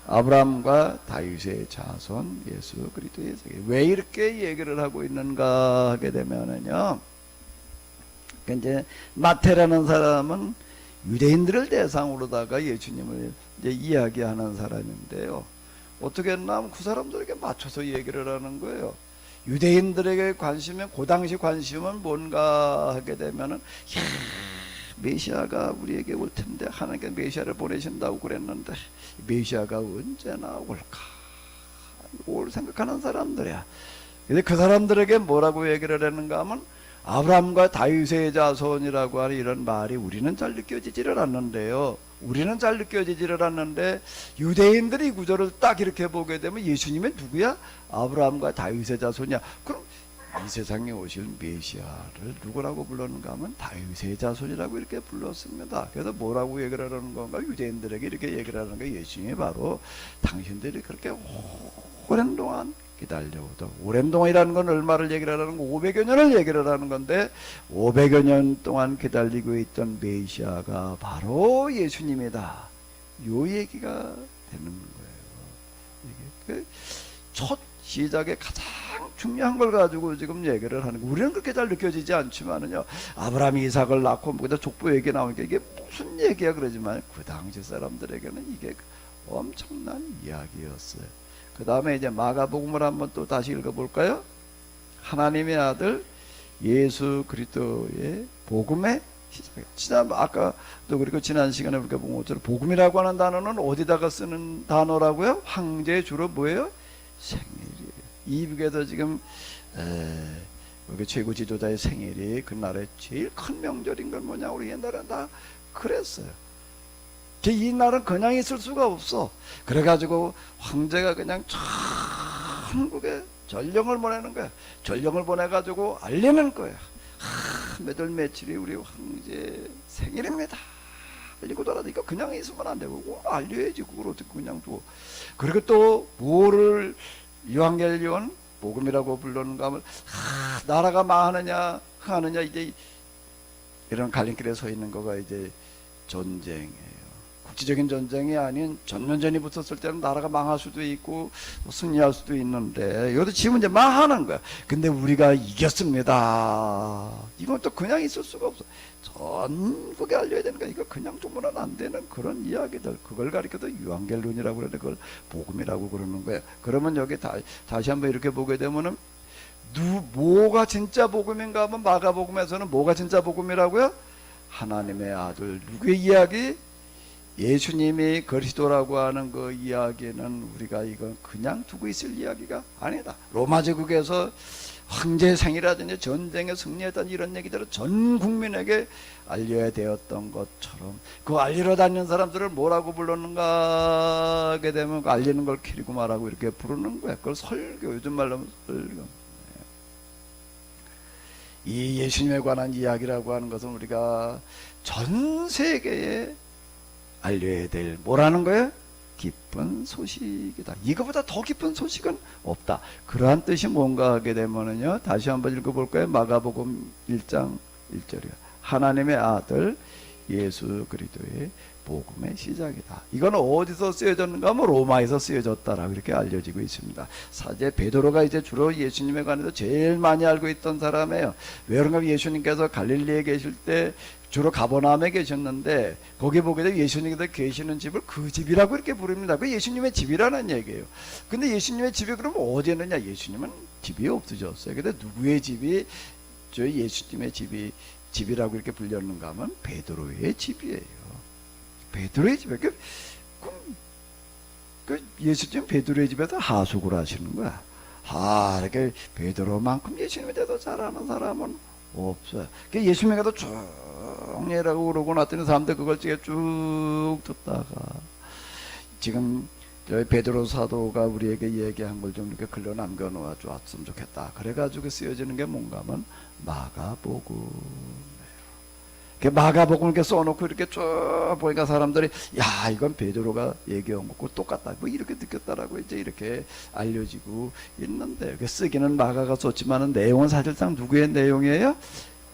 아브라함과 다윗의 자손 예수 그리스도의 세계. 왜 이렇게 얘기를 하고 있는가 하게 되면은요, 이제 마태라는 사람은 유대인들을 대상으로다가 예수님을 이제 이야기하는 사람인데요. 어떻게 했나 하면 그 사람들에게 맞춰서 얘기를 하는 거예요. 유대인들에게 관심은, 그 당시 관심은 뭔가 하게 되면은, 메시아가 우리에게 올 텐데, 하나님께 메시아를 보내신다고 그랬는데 메시아가 언제 나올까? 올 생각하는 사람들이야. 근데 그 사람들에게 뭐라고 얘기를 했는가 하면, 아브라함과 다윗의 자손이라고 하는 이런 말이 우리는 잘 느껴지지를 않는데요. 우리는 잘 느껴지지를 않는데, 유대인들이 이 구절을 딱 이렇게 보게 되면 예수님은 누구야? 아브라함과 다윗의 자손이야. 그럼 이 세상에 오실 메시아를 누구라고 불렀는가 하면 다윗의 자손이라고 이렇게 불렀습니다. 그래서 뭐라고 얘기를 하는 건가? 유대인들에게 이렇게 얘기를 하는 게, 예수님이 바로 당신들이 그렇게 오랜 동안 기다려오던, 오랜 동안이라는 건 얼마를 얘기를 하는 거? 500여 년을 얘기를 하는 건데, 500여 년 동안 기다리고 있던 메시아가 바로 예수님이다. 요 얘기가 되는 거예요. 이게 첫 시작에 가장 중요한 걸 가지고 지금 얘기를 하는 거. 우리는 그렇게 잘 느껴지지 않지만은요, 아브라함이 이삭을 낳고 거기다 족보 얘기 나오니까 이게 무슨 얘기야 그러지만, 그 당시 사람들에게는 이게 엄청난 이야기였어요. 그 다음에 이제 마가복음을 한번 또 다시 읽어볼까요? 하나님의 아들 예수 그리스도의 복음의 시작. 아까도 그리고 지난 시간에 우리가 본 것처럼 복음이라고 하는 단어는 어디다가 쓰는 단어라고요? 황제의 주로 뭐예요? 생일이에요. 이북에서 지금 여기 최고 지도자의 생일이 그날의 제일 큰 명절인 건 뭐냐? 우리 옛날에 다 그랬어요. 이 날은 그냥 있을 수가 없어. 그래가지고 황제가 그냥 천국에 전령을 보내는 거야. 전령을 보내가지고 알리는 거야. 몇월 며칠이 우리 황제 생일입니다. 알리고 돌아다니까 그냥 있으면 안 되고 알려야지. 그걸 어떻게 그냥 줘. 그리고 또 뭐를 요한계시록 복음이라고 부르는가 하면, 나라가 망하느냐 흥하느냐, 이제 이런 갈림길에 서 있는 거가 이제 전쟁이에요. 국지적인 전쟁이 아닌 전면전이 붙었을 때는 나라가 망할 수도 있고 승리할 수도 있는데, 여기도 지금 이제 망하는 거야. 근데 우리가 이겼습니다. 이건 또 그냥 있을 수가 없어. 전국에 알려야 되는 거야. 이거 그냥 두면은 안 되는 그런 이야기들, 그걸 가리켜서 유한겔론이라고 그러는데 그걸 복음이라고 그러는 거야. 그러면 여기 다시 한번 이렇게 보게 되면은, 뭐가 진짜 복음인가 하면, 마가복음에서는 뭐가 진짜 복음이라고요? 하나님의 아들 누구의 이야기? 예수님이 그리스도라고 하는 그 이야기는 우리가 이건 그냥 두고 있을 이야기가 아니다. 로마 제국에서 황제상이라든지 전쟁에 승리했던 이런 얘기들을 전 국민에게 알려야 되었던 것처럼 그 알리러 다니는 사람들을 뭐라고 불렀는가 하게 되면 그 알리는 걸 키리고 말하고 이렇게 부르는 거야. 그걸 설교, 요즘 말로 하면 설교. 이 예수님에 관한 이야기라고 하는 것은 우리가 전 세계에 알려야 될 뭐라는 거예요? 기쁜 소식이다. 이거보다 더 기쁜 소식은 없다. 그러한 뜻이 뭔가 하게 되면은요, 다시 한번 읽어볼까요? 마가복음 1장 1절이요. 하나님의 아들 예수 그리스도의 복음의 시작이다. 이건 어디서 쓰여졌는가 하면 로마에서 쓰여졌다라고 이렇게 알려지고 있습니다. 사제 베드로가 이제 주로 예수님에 관해서 제일 많이 알고 있던 사람이에요. 왜 그런가 하면 예수님께서 갈릴리에 계실 때 주로 가버나움에 계셨는데 거기 보게 되면 예수님께서 계시는 집을 그 집이라고 이렇게 부릅니다. 그 예수님의 집이라는 얘기예요. 근데 예수님의 집이 그럼 어디에 있느냐? 예수님은 집이 없으셨어요. 근데 누구의 집이 저 예수님의 집이라고 이렇게 불렸는가 하면 베드로의 집이에요. 베드로의 집에 그 예수님 베드로의 집에서 하숙을 하시는 거야. 이렇게 베드로만큼 예수님에 대해서 잘 아는 사람은 없어요. 예수님에게도 쭉 얘라고 그러고 났더니 사람들 그걸 쭉 듣다가 지금 저희 베드로 사도가 우리에게 얘기한 걸 좀 이렇게 글로 남겨 놓아 줬으면 좋겠다. 그래가지고 쓰여지는 게 뭔가 하면 마가복음. 마가복음을 이렇게 써놓고 이렇게 쭉 보니까 사람들이 야 이건 베드로가 얘기한 것과 똑같다 뭐 이렇게 느꼈다라고 이제 이렇게 알려지고 있는데 쓰기는 마가가 썼지만은 내용은 사실상 누구의 내용이에요?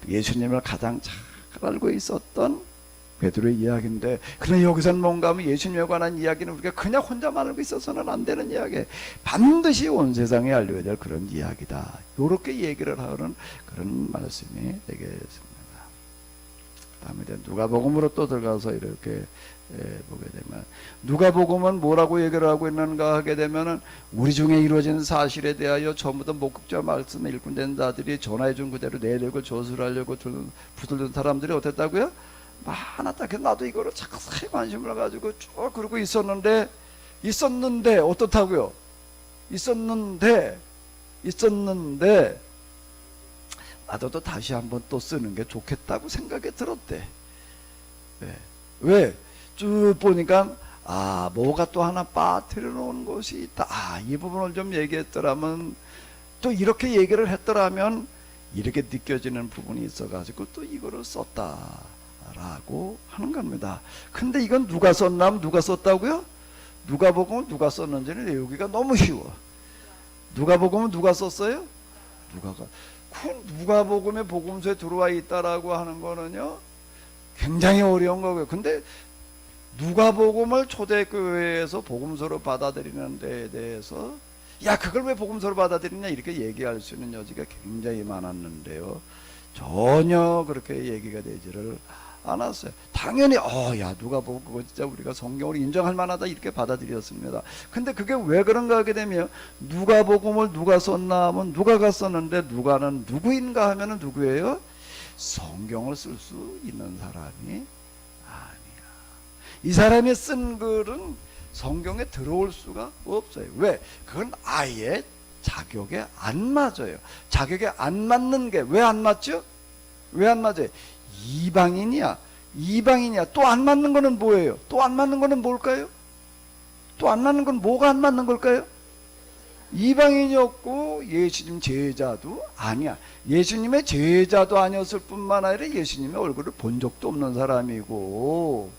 예수님을 가장 잘 알고 있었던 베드로의 이야기인데, 그런데 여기서는 뭔가 하면 예수님에 관한 이야기는 우리가 그냥 혼자만 알고 있어서는 안 되는 이야기, 반드시 온 세상에 알려야 될 그런 이야기다. 이렇게 얘기를 하는 그런 말씀이 되겠습니다. 다음에 누가복음으로 또 들어가서 이렇게 보게 되면, 누가복음은 뭐라고 얘기를 하고 있는가 하게 되면은 우리 중에 이루어진 사실에 대하여 전부터 목격자 말씀을 읽고 된 자들이 전해준 그대로 내력을 조술하려고 붙들던 사람들이 어땠다고요? 많았다. 그래서 나도 이거를 자세히 관심을 가지고 쭉 그러고 있었는데 어떻다고요? 있었는데 나도 또 다시 한번 또 쓰는 게 좋겠다고 생각이 들었대. 왜? 쭉 보니까 뭐가 또 하나 빠뜨려 놓은 것이 있다. 이 부분을 좀 얘기했더라면, 또 이렇게 얘기를 했더라면 이렇게 느껴지는 부분이 있어가지고 또 이거를 썼다라고 하는 겁니다. 근데 이건 누가 썼나? 누가 썼다고요? 누가복음은 누가 썼는지는 외우기가 너무 쉬워. 누가복음은 누가 썼어요? 누가복음의 복음서에 들어와 있다라고 하는 거는요 굉장히 어려운 거고요. 근데 누가복음을 초대교회에서 복음서로 받아들이는 데에 대해서 그걸 왜 복음서로 받아들이냐 이렇게 얘기할 수 있는 여지가 굉장히 많았는데요, 전혀 그렇게 얘기가 되지를 않았어요. 당연히 누가복음 그거 진짜 우리가 성경으로 인정할 만하다 이렇게 받아들였습니다. 근데 그게 왜 그런가 하게 되면, 누가복음을 누가 썼나 하면 누가가 썼는데, 누가는 누구인가 하면은 누구예요? 성경을 쓸 수 있는 사람이 아니야. 이 사람이 쓴 글은 성경에 들어올 수가 없어요. 왜? 그건 아예 자격에 안 맞아요. 자격에 안 맞는 게 왜 안 맞죠? 왜 안 맞아요? 이방인이야. 또 안 맞는 거는 뭐예요? 또 안 맞는 거는 뭘까요? 또 안 맞는 건 뭐가 안 맞는 걸까요? 이방인이었고 예수님 제자도 아니야. 예수님의 제자도 아니었을 뿐만 아니라 예수님의 얼굴을 본 적도 없는 사람이고,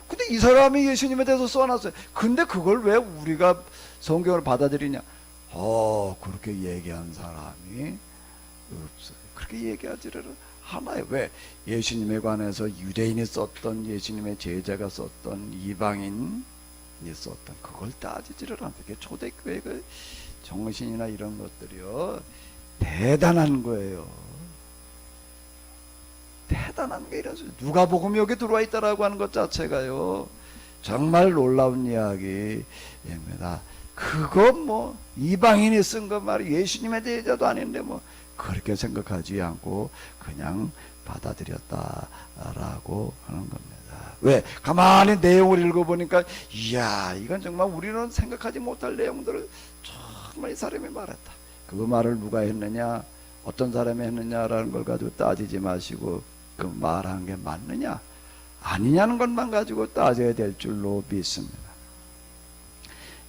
근데 이 사람이 예수님에 대해서 써놨어요. 근데 그걸 왜 우리가 성경을 받아들이냐? 그렇게 얘기한 사람이 없어요. 그렇게 얘기하지를 하나요. 왜? 예수님에 관해서 유대인이 썼던, 예수님의 제자가 썼던, 이방인이 썼던 그걸 따지지를 않아요. 초대교회의 정신이나 이런 것들이요 대단한 거예요. 대단한 게 이런 소리. 누가복음이 여기 들어와 있다라고 하는 것 자체가요 정말 놀라운 이야기입니다. 그거 이방인이 쓴 거 말이에요. 예수님의 제자도 아닌데 그렇게 생각하지 않고 그냥 받아들였다라고 하는 겁니다. 왜? 가만히 내용을 읽어보니까 이건 정말 우리는 생각하지 못할 내용들을 정말 이 사람이 말했다. 그 말을 누가 했느냐, 어떤 사람이 했느냐라는 걸 가지고 따지지 마시고 그 말한 게 맞느냐 아니냐는 것만 가지고 따져야 될 줄로 믿습니다.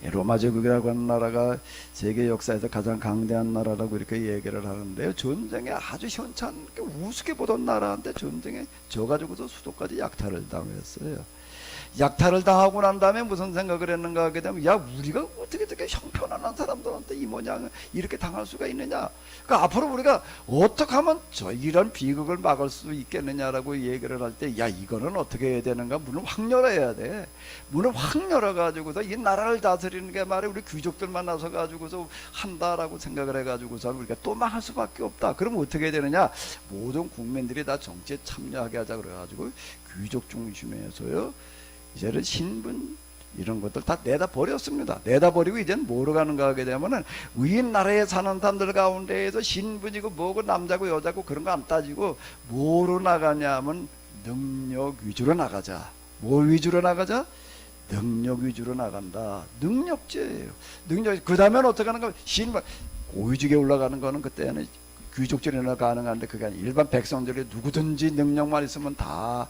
로마 제국이라고 하는 나라가 세계 역사에서 가장 강대한 나라라고 이렇게 얘기를 하는데요, 전쟁에 아주 현찮게 우습게 보던 나라한테 전쟁에 져가지고서 수도까지 약탈을 당했어요. 약탈을 당하고 난 다음에 무슨 생각을 했는가 하게 되면, 야, 우리가 어떻게 이렇게 형편한 사람들한테 이 모양 이렇게 당할 수가 있느냐, 그러니까 앞으로 우리가 어떻게 하면 이런 비극을 막을 수 있겠느냐라고 얘기를 할 때, 야, 이거는 어떻게 해야 되는가, 문을 확 열어야 돼. 문을 확 열어가지고서 이 나라를 다스리는 게 말이야 우리 귀족들만 나서 가지고서 한다라고 생각을 해가지고서 우리가 또 망할 수밖에 없다. 그럼 어떻게 해야 되느냐, 모든 국민들이 다 정치에 참여하게 하자 그래가지고 귀족 중심에서요 이제는 신분 이런 것들 다 내다 버렸습니다. 내다 버리고 이제는 뭐로 가는가 하게 되면은 우리나라에 사는 사람들 가운데에서 신분이고 뭐고 남자고 여자고 그런 거 안 따지고 뭐로 나가냐면 능력 위주로 나가자. 뭘 위주로 나가자? 능력 위주로 나간다. 능력제예요. 능력. 그 다음에는 어떻게 하는가? 신분 고위직에 올라가는 거는 그때는 귀족들이나 가능한데 그게 아니라 일반 백성들이 누구든지 능력만 있으면 다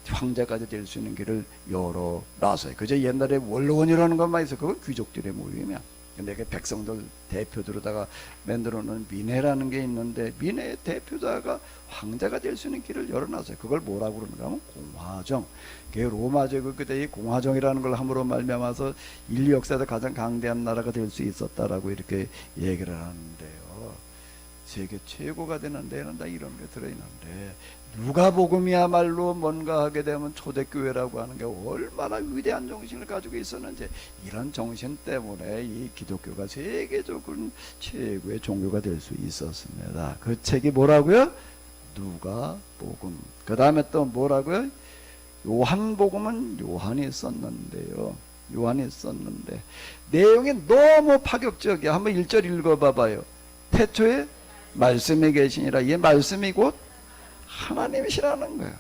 황제까지 될 수 있는 길을 열어놨어요. 그저 옛날에 원로원이라는 것만 있어. 그건 귀족들의 모임이야. 근데 그 백성들 대표들로다가 만들어놓은 민회라는 게 있는데, 민회의 대표자가 황제가 될 수 있는 길을 열어놨어요. 그걸 뭐라고 그러는가 하면 공화정. 그게 로마 제국 그때 이 공화정이라는 걸 함으로 말미암아서 인류 역사에서 가장 강대한 나라가 될 수 있었다라고 이렇게 얘기를 하는데요. 세계 최고가 되는 데는 다 이런 게 들어있는데, 누가복음이야말로 뭔가 하게 되면 초대교회라고 하는 게 얼마나 위대한 정신을 가지고 있었는지, 이런 정신 때문에 이 기독교가 세계적으로 최고의 종교가 될 수 있었습니다. 그 책이 뭐라고요? 누가복음. 그 다음에 또 뭐라고요? 요한복음은 요한이 썼는데요. 요한이 썼는데 내용이 너무 파격적이야. 한번 1절 읽어봐봐요. 태초에 말씀이 계시니라. 이 말씀이 곧 하나님이시라는 거예요.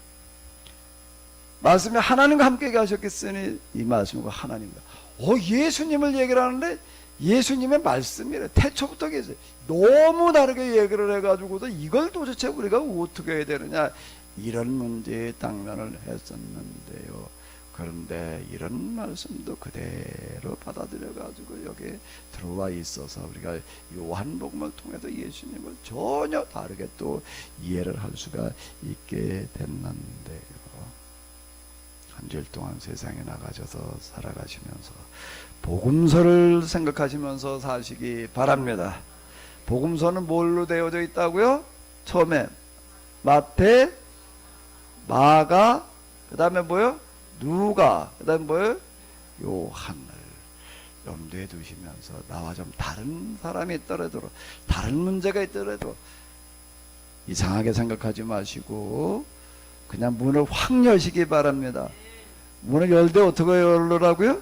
말씀이 하나님과 함께 가셨겠으니 이 말씀이 곧 하나님이다. 예수님을 얘기를 하는데 예수님의 말씀이래. 태초부터 계세요. 너무 다르게 얘기를 해가지고서 이걸 도대체 우리가 어떻게 해야 되느냐, 이런 문제에 당면을 했었는데요. 그런데 이런 말씀도 그대로 받아들여가지고 여기에 들어와 있어서 우리가 요한복음을 통해서 예수님을 전혀 다르게 또 이해를 할 수가 있게 됐는데요. 한 주일 동안 세상에 나가셔서 살아가시면서 복음서를 생각하시면서 사시기 바랍니다. 복음서는 뭘로 되어져 있다고요? 처음에 마태, 마가, 그 다음에 뭐요? 누가, 그 다음에 뭐예요? 요한을 염두에 두시면서 나와 좀 다른 사람이 있더라도, 다른 문제가 있더라도 이상하게 생각하지 마시고 그냥 문을 확 여시기 바랍니다. 문을 열 때 어떻게 열으라고요?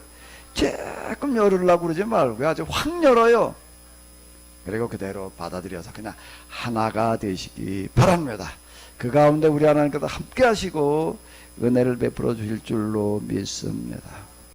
조금 열으려고 그러지 말고요. 아주 확 열어요. 그리고 그대로 받아들여서 그냥 하나가 되시기 바랍니다. 그 가운데 우리 하나님께서 함께 하시고 은혜를 베풀어 주실 줄로 믿습니다.